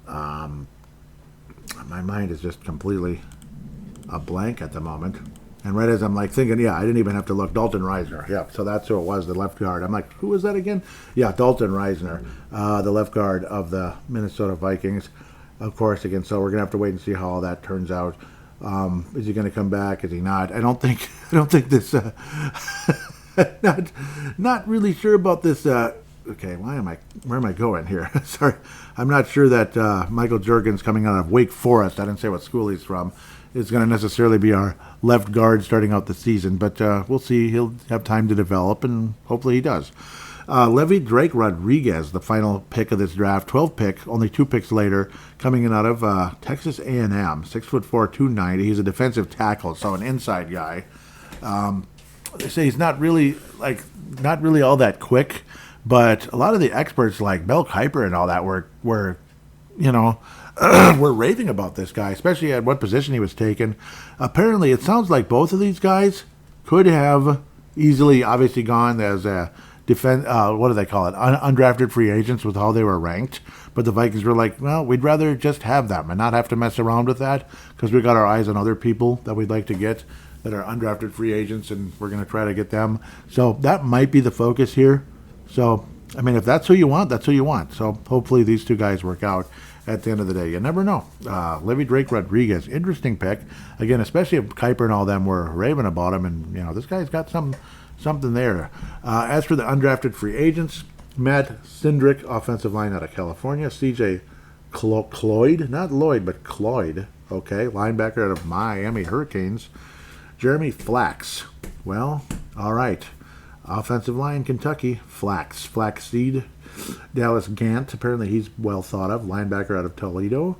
My mind is just completely a blank at the moment. And right as I'm thinking, I didn't even have to look. Dalton Reisner. Yeah, so that's who it was, the left guard. I'm like, who was that again? Yeah, Dalton Reisner, the left guard of the Minnesota Vikings. Of course, again, so we're going to have to wait and see how all that turns out. Is he going to come back? Is he not? I don't think this, not really sure about this. Okay, where am I going here? Sorry. I'm not sure that Michael Juergens, coming out of Wake Forest, I didn't say what school he's from, is going to necessarily be our left guard starting out the season. But we'll see. He'll have time to develop, and hopefully he does. Levy Drake Rodriguez, the final pick of this draft, 12th pick, only 2 picks later, coming in out of Texas A&M, 6'4", 290. He's a defensive tackle, so an inside guy. They say he's not really all that quick, but a lot of the experts like Mel Kiper and all that were raving about this guy, especially at what position he was taken. Apparently, it sounds like both of these guys could have easily, obviously, gone as a what do they call it? Undrafted free agents with how they were ranked. But the Vikings were like, well, we'd rather just have them and not have to mess around with that, because we got our eyes on other people that we'd like to get that are undrafted free agents, and we're going to try to get them. So that might be the focus here. So, I mean, if that's who you want, that's who you want. So hopefully these 2 guys work out at the end of the day. You never know. Levy Drake Rodriguez, interesting pick. Again, especially if Kiper and all them were raving about him. And, this guy's got some something there. As for the undrafted free agents, Matt Cindric, offensive line out of California. CJ Cloyd, not Lloyd, but Cloyd, okay, linebacker out of Miami Hurricanes. Jeremy Flax, well, all right. Offensive line, Kentucky, Flaxseed. Dallas Gant, apparently he's well thought of, linebacker out of Toledo.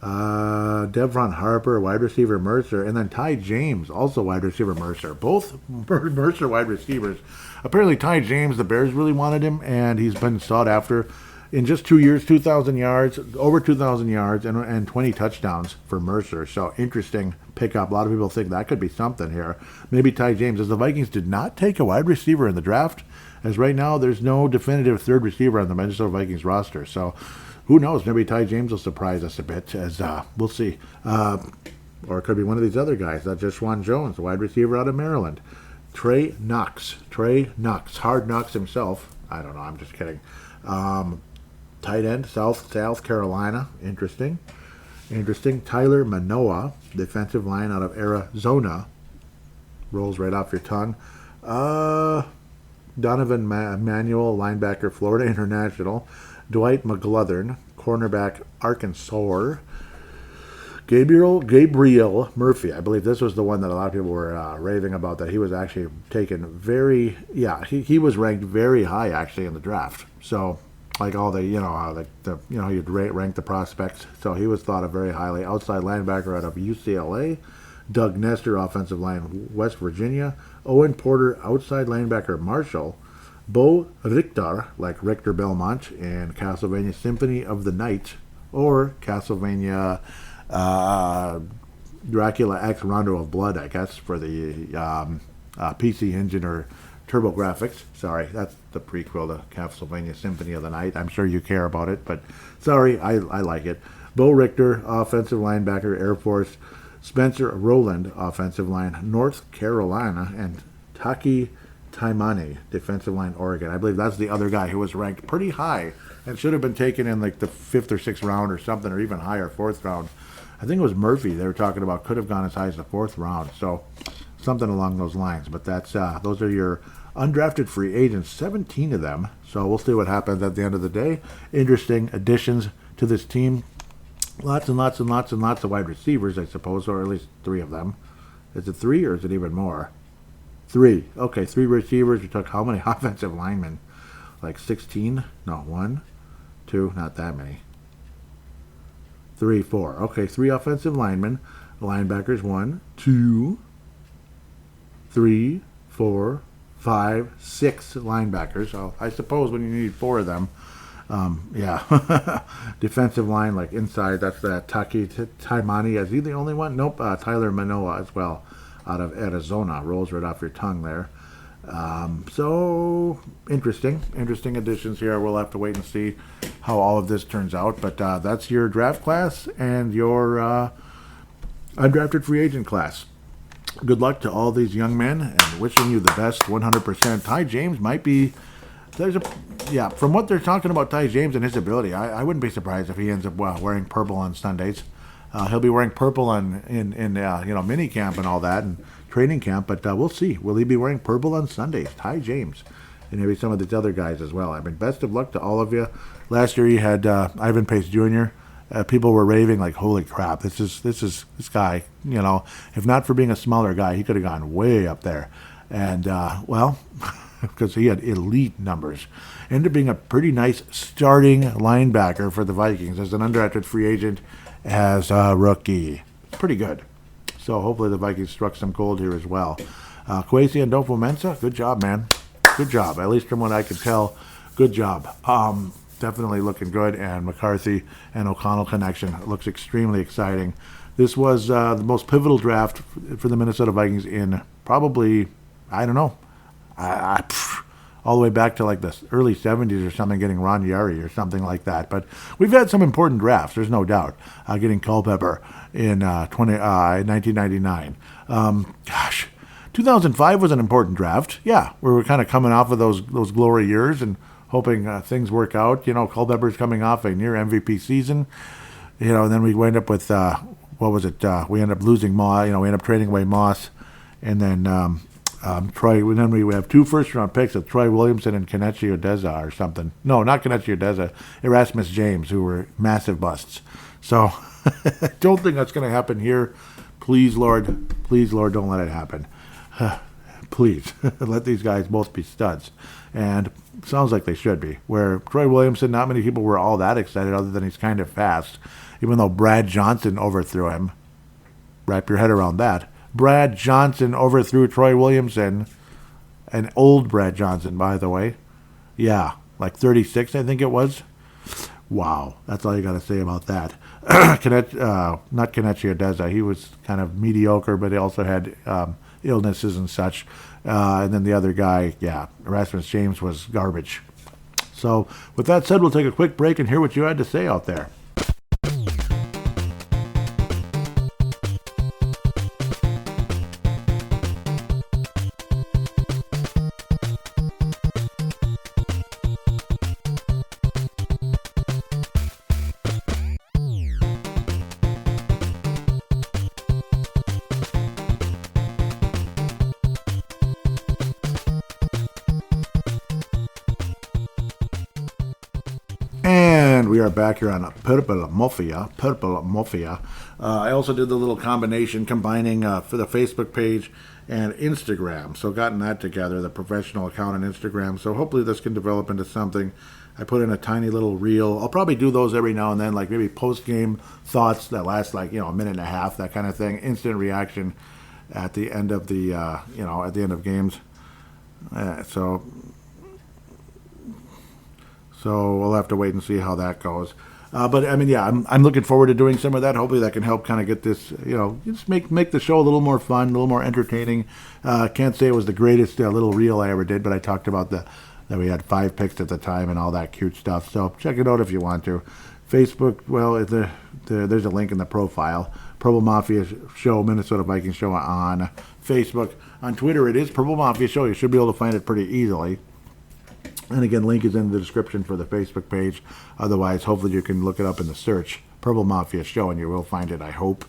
Devron Harper, wide receiver Mercer, and then Ty James, also wide receiver Mercer. Both Mercer wide receivers. Apparently Ty James, the Bears really wanted him, and he's been sought after. In just 2 years, 2,000 yards, over 2,000 yards, and 20 touchdowns for Mercer. So interesting pickup. A lot of people think that could be something here. Maybe Ty James, as the Vikings did not take a wide receiver in the draft, as right now there's no definitive third receiver on the Minnesota Vikings roster. So who knows? Maybe Ty James will surprise us a bit, as we'll see. Or it could be one of these other guys. That's just Juan Jones, the wide receiver out of Maryland. Trey Knox, Hard Knocks himself. I don't know, I'm just kidding. Tight end, South Carolina. Interesting. Tyler Manoa, defensive line out of Arizona. Rolls right off your tongue. Donovan Manuel, linebacker, Florida International. Dwight McGlothern, cornerback, Arkansas. Gabriel Murphy. I believe this was the one that a lot of people were raving about, that he was actually taken he was ranked very high actually in the draft. So like all the, you'd rank the prospects. So he was thought of very highly. Outside linebacker out of UCLA. Doug Nestor, offensive line, West Virginia. Owen Porter, outside linebacker, Marshall. Bo Richter, like Richter Belmont, and Castlevania Symphony of the Night, or Castlevania Dracula X Rondo of Blood, I guess, for the PC Engine or TurboGrafx. Sorry, that's the prequel to Castlevania Symphony of the Night. I'm sure you care about it, but sorry, I like it. Bo Richter, offensive linebacker, Air Force. Spencer Rowland, offensive line, North Carolina. And Taki Taimane, defensive line, Oregon. I believe that's the other guy who was ranked pretty high and should have been taken in like the 5th or 6th round or something, or even higher, 4th round. I think it was Murphy they were talking about, could have gone as high as the 4th round. So something along those lines. But that's those are your undrafted free agents, 17 of them. So we'll see what happens at the end of the day. Interesting additions to this team. Lots and lots and lots and lots of wide receivers, I suppose, or at least 3 of them. Is it 3 or is it even more? 3. Okay, 3 receivers. We took how many offensive linemen? Like 16? No, 1, 2, not that many. 3, 4. Okay, 3 offensive linemen. Linebackers, 1, 2, 3, 4, 5, 6 linebackers. So I suppose when you need 4 of them, defensive line, like inside, that's that Taki Taimane. Is he the only one? Nope. Tyler Manoa as well, out of Arizona. Rolls right off your tongue there. So interesting additions here. We'll have to wait and see how all of this turns out. But that's your draft class and your undrafted free agent class. Good luck to all these young men, and wishing you the best 100%. Ty James might be... from what they're talking about Ty James and his ability, I wouldn't be surprised if he ends up wearing purple on Sundays. He'll be wearing purple in mini camp and all that, and training camp, but we'll see. Will he be wearing purple on Sundays? Ty James, and maybe some of these other guys as well. I mean, best of luck to all of you. Last year you had Ivan Pace Jr. People were raving like, holy crap, this guy, if not for being a smaller guy, he could have gone way up there. And, because he had elite numbers. Ended up being a pretty nice starting linebacker for the Vikings as an undrafted free agent, as a rookie. Pretty good. So hopefully the Vikings struck some gold here as well. Kwesi and Mensa, good job, man. Good job. At least from what I could tell, good job. Definitely looking good. And McCarthy and O'Connell connection looks extremely exciting. This was the most pivotal draft for the Minnesota Vikings in probably, I don't know, all the way back to like the early 70s or something, getting Ron Yari or something like that. But we've had some important drafts, there's no doubt. Getting Culpepper in 1999. 2005 was an important draft. Yeah, we were kind of coming off of those glory years and hoping things work out. Culpepper's coming off a near MVP season. And then we wind up with, we ended up losing Moss. We ended up trading away Moss. And then Troy. And then we have 2 first-round picks of Troy Williamson and Kenichi Odeza or something. No, not Kenichi Odeza. Erasmus James, who were massive busts. So I don't think that's going to happen here. Please, Lord, don't let it happen. Please, let these guys both be studs. And sounds like they should be. Where Troy Williamson, not many people were all that excited other than he's kind of fast. Even though Brad Johnson overthrew him. Wrap your head around that. Brad Johnson overthrew Troy Williamson. An old Brad Johnson, by the way. Yeah, like 36, I think it was. Wow, that's all you got to say about that. Not Kenichi Odeza. He was kind of mediocre, but he also had illnesses and such. And then the other guy, Erasmus James was garbage. So with that said, we'll take a quick break and hear what you had to say out there. And we are back here on Purple Mafia. I also did the little combination combining for the Facebook page and Instagram. So gotten that together, the professional account on Instagram. So hopefully this can develop into something. I put in a tiny little reel. I'll probably do those every now and then, like maybe post-game thoughts that last like, a minute and a half, that kind of thing. Instant reaction at the end of the, at the end of games. So we'll have to wait and see how that goes. But I mean, I'm looking forward to doing some of that. Hopefully that can help kind of get this, just make the show a little more fun, a little more entertaining. Can't say it was the greatest little reel I ever did, but I talked about that we had 5 picks at the time and all that cute stuff. So check it out if you want to. Facebook, well, there's a link in the profile. Purple Mafia Show, Minnesota Vikings Show on Facebook. On Twitter, it is Purple Mafia Show. You should be able to find it pretty easily. And again, link is in the description for the Facebook page. Otherwise, hopefully you can look it up in the search, Purple Mafia Show, and you will find it, I hope.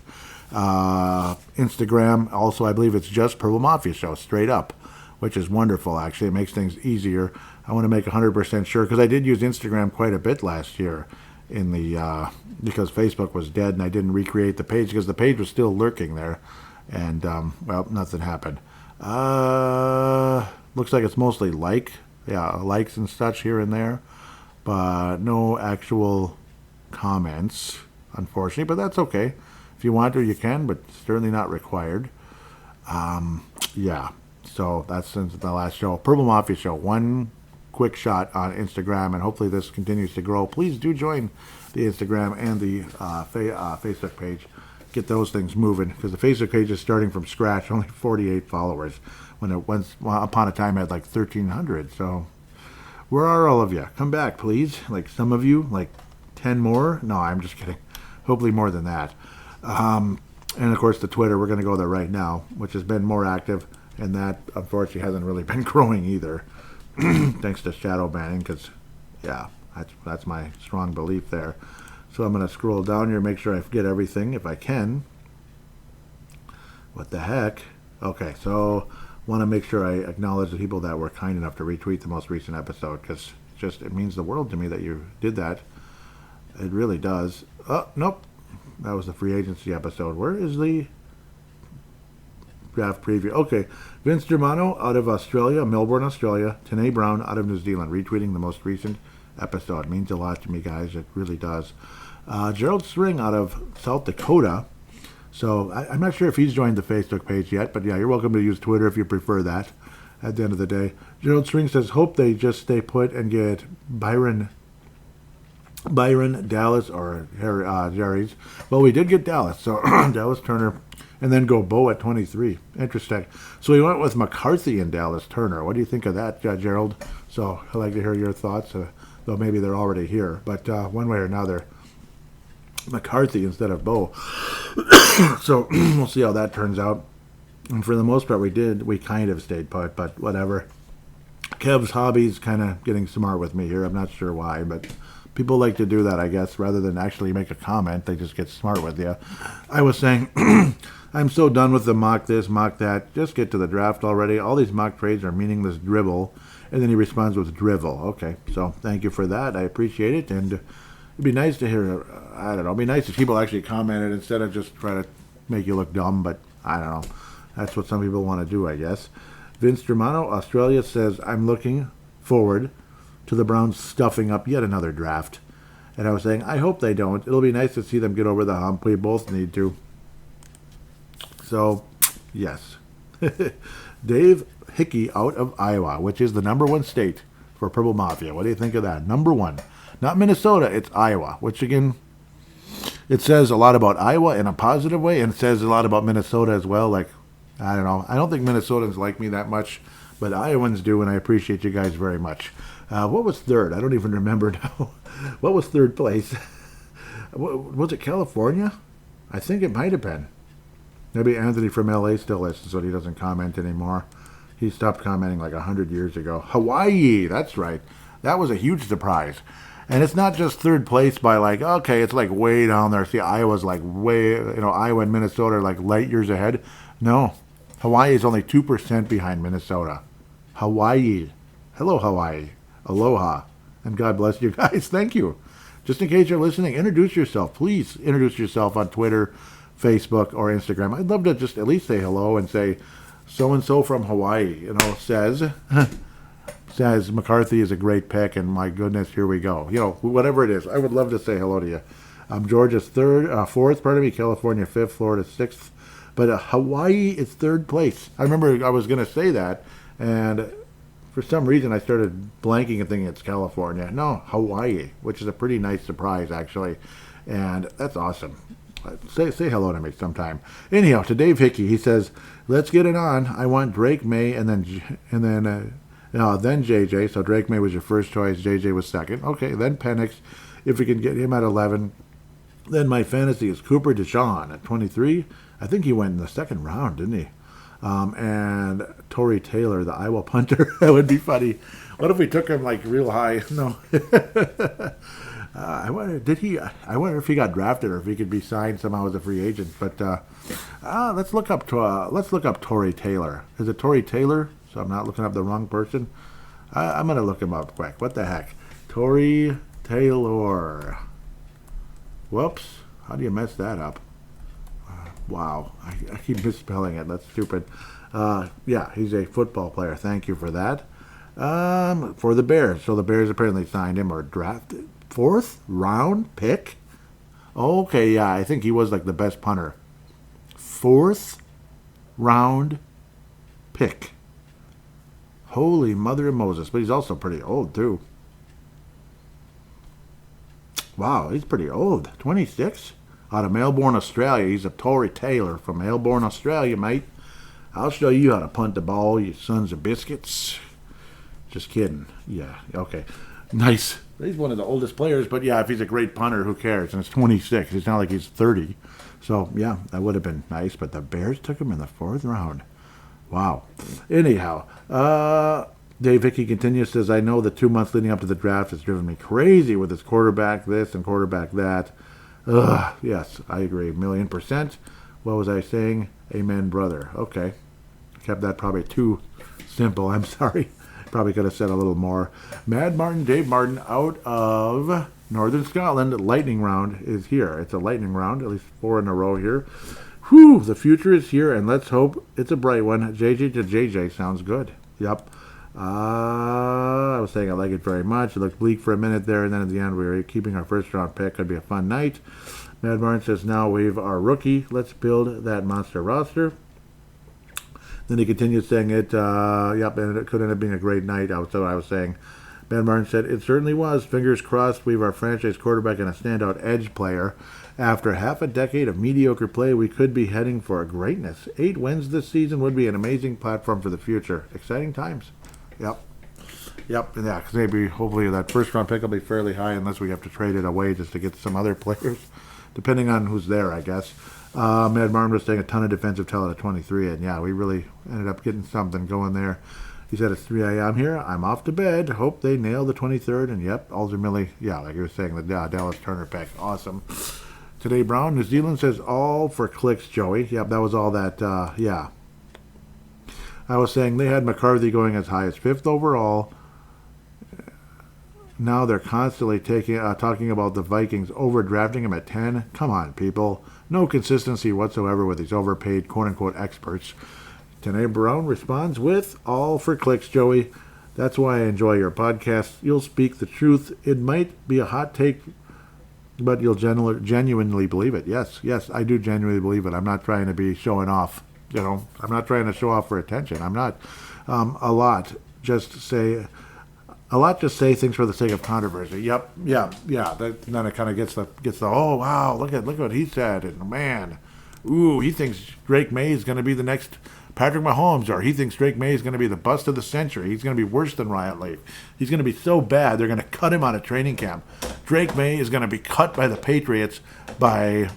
Instagram, also, I believe it's just Purple Mafia Show, straight up, which is wonderful, actually. It makes things easier. I want to make 100% sure, because I did use Instagram quite a bit last year because Facebook was dead, and I didn't recreate the page, because the page was still lurking there. And, nothing happened. Looks like it's mostly likes and such here and there, but no actual comments, unfortunately, but that's okay. If you want to, you can, but certainly not required. So that's since the last show. Purple Mafia Show, one quick shot on Instagram, and hopefully this continues to grow. Please do join the Instagram and the Facebook page. Get those things moving, because the Facebook page is starting from scratch, only 48 followers. When it once upon a time had like 1,300. So where are all of you? Come back, please. Like some of you, like 10 more. No, I'm just kidding. Hopefully more than that. And of course the Twitter, we're going to go there right now, which has been more active, and that unfortunately hasn't really been growing either, thanks to shadow banning. Because that's my strong belief there. So I'm going to scroll down here, make sure I get everything if I can. What the heck? Okay, so want to make sure I acknowledge the people that were kind enough to retweet the most recent episode, because it means the world to me that you did that. It really does. Oh, nope. That was the free agency episode. Where is the draft preview? Okay. Vince Germano out of Australia, Melbourne, Australia. Tanae Brown out of New Zealand, retweeting the most recent episode. It means a lot to me, guys. It really does. Gerald String out of South Dakota. So I'm not sure if he's joined the Facebook page yet, but you're welcome to use Twitter if you prefer that at the end of the day. Gerald String says, hope they just stay put and get Byron Dallas or Jerry's. Well, we did get Dallas, so Dallas Turner, and then go Bo at 23. Interesting. So we went with McCarthy and Dallas Turner. What do you think of that, Gerald? So I'd like to hear your thoughts, though maybe they're already here. But one way or another, McCarthy instead of Bo. So we'll see how that turns out. And for the most part, we kind of stayed put, but whatever. Kev's hobby's kind of getting smart with me here. I'm not sure why, but people like to do that, I guess. Rather than actually make a comment, they just get smart with you. I was saying I'm so done with the mock this, mock that. Just get to the draft already. All these mock trades are meaningless dribble. And then he responds with drivel. Okay, so thank you for that. I appreciate it. And it'd be nice to hear, I don't know, it'd be nice if people actually commented instead of just trying to make you look dumb. But I don't know. That's what some people want to do, I guess. Vince Germano, Australia, says, I'm looking forward to the Browns stuffing up yet another draft. And I was saying, I hope they don't. It'll be nice to see them get over the hump. We both need to. So, yes. Dave Hickey out of Iowa, which is the #1 state for Purple Mafia. What do you think of that? #1. Not Minnesota, it's Iowa, which again, it says a lot about Iowa in a positive way, and it says a lot about Minnesota as well. Like, I don't know. I don't think Minnesotans like me that much, but Iowans do, and I appreciate you guys very much. What was third? I don't even remember now. What was third place? Was it California? I think it might have been. Maybe Anthony from LA still listens, so he doesn't comment anymore. He stopped commenting like 100 years ago. Hawaii, that's right. That was a huge surprise. And it's not just third place by like, okay, it's like way down there. See, Iowa's like way, Iowa and Minnesota are like light years ahead. No, Hawaii is only 2% behind Minnesota. Hawaii. Hello, Hawaii. Aloha. And God bless you guys. Thank you. Just in case you're listening, introduce yourself. Please introduce yourself on Twitter, Facebook, or Instagram. I'd love to just at least say hello and say, so-and-so from Hawaii, says McCarthy is a great pick, and my goodness, here we go. Whatever it is, I would love to say hello to you. Georgia's fourth, California 5th, Florida 6th. But Hawaii is third place. I remember I was going to say that, and for some reason I started blanking and thinking it's California. No, Hawaii, which is a pretty nice surprise, actually. And that's awesome. Say hello to me sometime. Anyhow, to Dave Hickey, he says, let's get it on. I want Drake May and then JJ. So Drake May was your first choice. JJ was second. Okay, then Penix, if we can get him at 11. Then my fantasy is Cooper DeShawn at 23. I think he went in the second round, didn't he? And Torrey Taylor, the Iowa punter. That would be funny. What if we took him like real high? No. I wonder if he got drafted or if he could be signed somehow as a free agent. But let's look up Torrey Taylor. Is it Torrey Taylor? So I'm not looking up the wrong person. I'm gonna look him up quick. What the heck? Torrey Taylor. Whoops! How do you mess that up? Wow, I keep misspelling it. That's stupid. Yeah, he's a football player. Thank you for that. For the Bears. So the Bears apparently signed him or drafted. 4th round pick? Okay, yeah, I think he was like the best punter. 4th round pick. Holy mother of Moses. But he's also pretty old, too. Wow, he's pretty old. 26? Out of Melbourne, Australia. He's a Torrey Taylor from Melbourne, Australia, mate. I'll show you how to punt the ball, you sons of biscuits. Just kidding. Yeah, okay. Nice. He's one of the oldest players, but yeah, if he's a great punter, who cares? And it's 26. It's not like he's 30. So, yeah, that would have been nice, but the Bears took him in the 4th round. Wow. Anyhow, Dave Hickey continues, says, I know the 2 months leading up to the draft has driven me crazy with his quarterback this and quarterback that. Ugh, yes, I agree, 1,000,000%. What was I saying? Amen, brother. Okay. Kept that probably too simple. I'm sorry. Probably could have said a little more. Mad Martin, Dave Martin, out of Northern Scotland. Lightning round is here. It's a lightning round, at least 4 in a row here. Whew, the future is here, and let's hope it's a bright one. JJ to JJ sounds good. Yep. I was saying I like it very much. It looked bleak for a minute there, and then at the end we were keeping our first round pick. Could be a fun night. Mad Martin says, now we've our rookie. Let's build that monster roster. Then he continued saying it, yep, and it could end up being a great night. That's what I was saying. Ben Martin said, it certainly was. Fingers crossed we have our franchise quarterback and a standout edge player. After half a decade of mediocre play, we could be heading for greatness. 8 wins this season would be an amazing platform for the future. Exciting times. Yep. Yep, and yeah, because maybe, hopefully, that first round pick will be fairly high unless we have to trade it away just to get some other players, depending on who's there, I guess. Mad Martin was saying a ton of defensive talent at 23, and yeah, we really ended up getting something going there. He said, it's 3 a.m. here. I'm off to bed. Hope they nail the 23rd. And yep, ultimately, yeah, like he was saying, the Dallas Turner pick. Awesome. Today Brown, New Zealand says all for clicks, Joey. Yep, that was all that, yeah. I was saying they had McCarthy going as high as 5th overall. Now they're constantly talking about the Vikings overdrafting him at 10. Come on, people. No consistency whatsoever with these overpaid quote-unquote experts. Today Brown responds with all for clicks, Joey. That's why I enjoy your podcast. You'll speak the truth. It might be a hot take, but you'll genuinely believe it. Yes, I do genuinely believe it. I'm not trying to be showing off. I'm not trying to show off for attention. I'm not. A lot just say things for the sake of controversy. Yep, yeah. Then it kind of gets the oh wow, look at what he said, and man, ooh, he thinks Drake May is going to be the next Patrick Mahomes, or he thinks Drake May is going to be the bust of the century. He's going to be worse than Riot Leaf. He's going to be so bad they're going to cut him out of training camp. Drake May is going to be cut by the Patriots by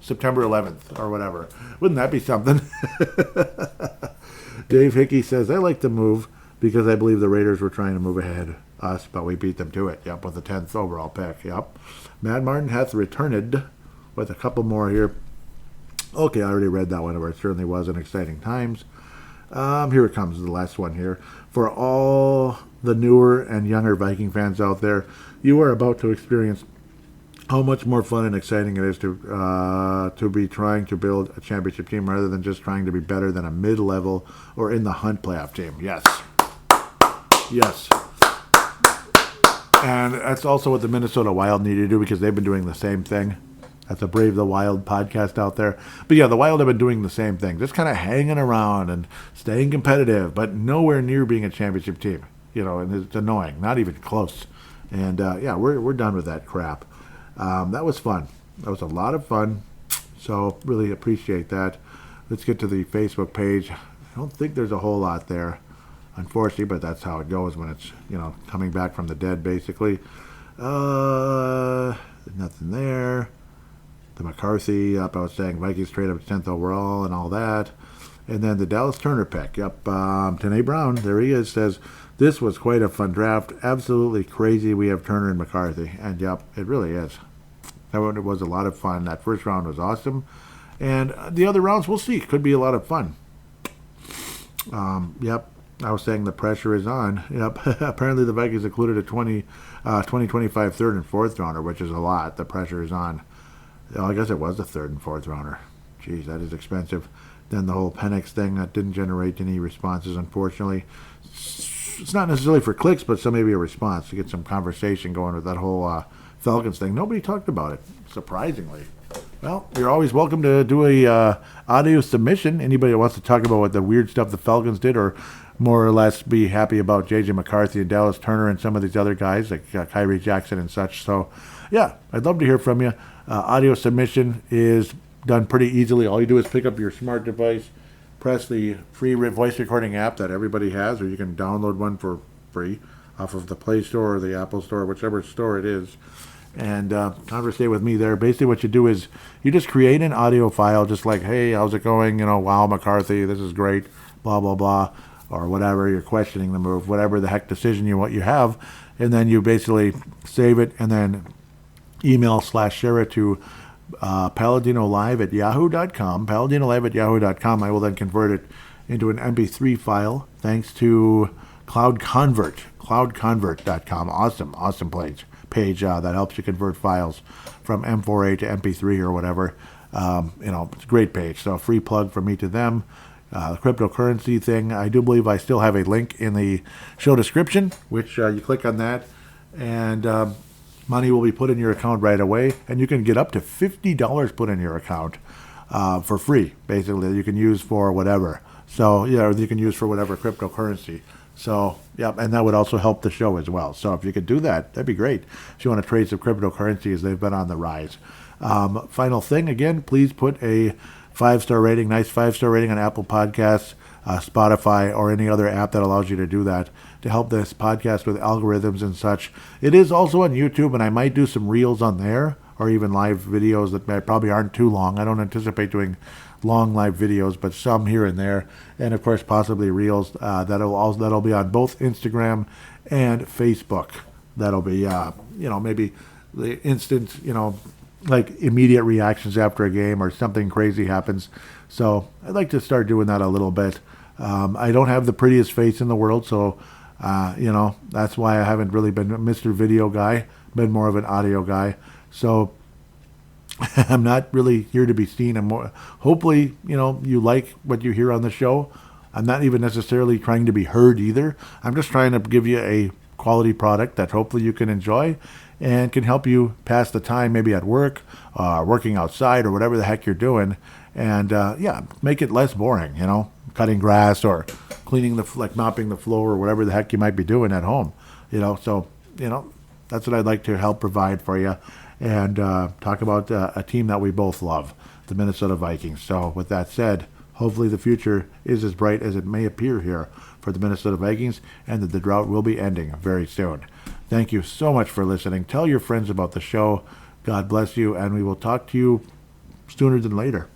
September 11th or whatever. Wouldn't that be something? Dave Hickey says, I like the move because I believe the Raiders were trying to move ahead us, but we beat them to it. Yep, with the 10th overall pick. Yep. Matt Martin hath returned with a couple more here. Okay, I already read that one, where it certainly was an exciting times. Here it comes, the last one here. For all the newer and younger Viking fans out there, you are about to experience how much more fun and exciting it is to be trying to build a championship team rather than just trying to be better than a mid-level or in the hunt playoff team. Yes. And that's also what the Minnesota Wild need to do, because they've been doing the same thing. That's a Brave the Wild podcast out there. But yeah, the Wild have been doing the same thing. Just kind of hanging around and staying competitive, but nowhere near being a championship team. And it's annoying. Not even close. And we're done with that crap. That was fun. That was a lot of fun. So really appreciate that. Let's get to the Facebook page. I don't think there's a whole lot there, unfortunately, but that's how it goes when it's, coming back from the dead, basically. Nothing there. The McCarthy, I was saying Vikings trade up to 10th overall and all that. And then the Dallas Turner pick. Yep, Tanae Brown, there he is, says, this was quite a fun draft. Absolutely crazy we have Turner and McCarthy. And yep, it really is. That one was a lot of fun. That first round was awesome. And the other rounds, we'll see. Could be a lot of fun. Yep, I was saying the pressure is on. Yep, apparently the Vikings included a 2025 third and fourth rounder, which is a lot. The pressure is on. Oh, I guess it was a third and fourth rounder. Jeez, that is expensive. Then the whole Penix thing, that didn't generate any responses, unfortunately. It's not necessarily for clicks, but maybe a response to get some conversation going with that whole Falcons thing. Nobody talked about it, surprisingly. Well, you're always welcome to do a audio submission. Anybody that wants to talk about what the weird stuff the Falcons did, or more or less be happy about J.J. McCarthy and Dallas Turner and some of these other guys like Kyrie Jackson and such. So, yeah, I'd love to hear from you. Audio submission is done pretty easily. All you do is pick up your smart device, press the free voice recording app that everybody has, or you can download one for free off of the Play Store or the Apple Store, whichever store it is, and conversate with me there. Basically what you do is you just create an audio file, just like, hey, how's it going? Wow, McCarthy, this is great, blah, blah, blah, or whatever. You're questioning the move, whatever the heck decision you have, and then you basically save it and then email/share it to paladinolive@yahoo.com. Paladinolive@yahoo.com. I will then convert it into an MP3 file thanks to cloudconvert.com. Awesome page that helps you convert files from M4A to MP3 or whatever. It's a great page. So a free plug from me to them. The cryptocurrency thing, I do believe I still have a link in the show description, which you click on that, and money will be put in your account right away, and you can get up to $50 put in your account for free, basically, that you can use for whatever. So, you can use for whatever cryptocurrency. So, and that would also help the show as well. So if you could do that, that'd be great. If you want to trade some cryptocurrencies, they've been on the rise. Final thing, again, please put a 5-star rating, nice 5-star rating on Apple Podcasts, Spotify, or any other app that allows you to do that to help this podcast with algorithms and such. It is also on YouTube, and I might do some reels on there, or even live videos that probably aren't too long. I don't anticipate doing long live videos, but some here and there, and of course possibly reels that'll be on both Instagram and Facebook. That'll be maybe the instant like immediate reactions after a game or something crazy happens. So I'd like to start doing that a little bit. I don't have the prettiest face in the world, so that's why I haven't really been Mr. Video guy, been more of an audio guy. So I'm not really here to be seen. I'm more, hopefully, you like what you hear on the show. I'm not even necessarily trying to be heard either. I'm just trying to give you a quality product that hopefully you can enjoy and can help you pass the time, maybe at work, working outside, or whatever the heck you're doing. And make it less boring, cutting grass or cleaning mopping the floor or whatever the heck you might be doing at home. So that's what I'd like to help provide for you, and talk about a team that we both love, the Minnesota Vikings. So with that said, hopefully the future is as bright as it may appear here for the Minnesota Vikings, and that the drought will be ending very soon. Thank you so much for listening. Tell your friends about the show. God bless you, and we will talk to you sooner than later.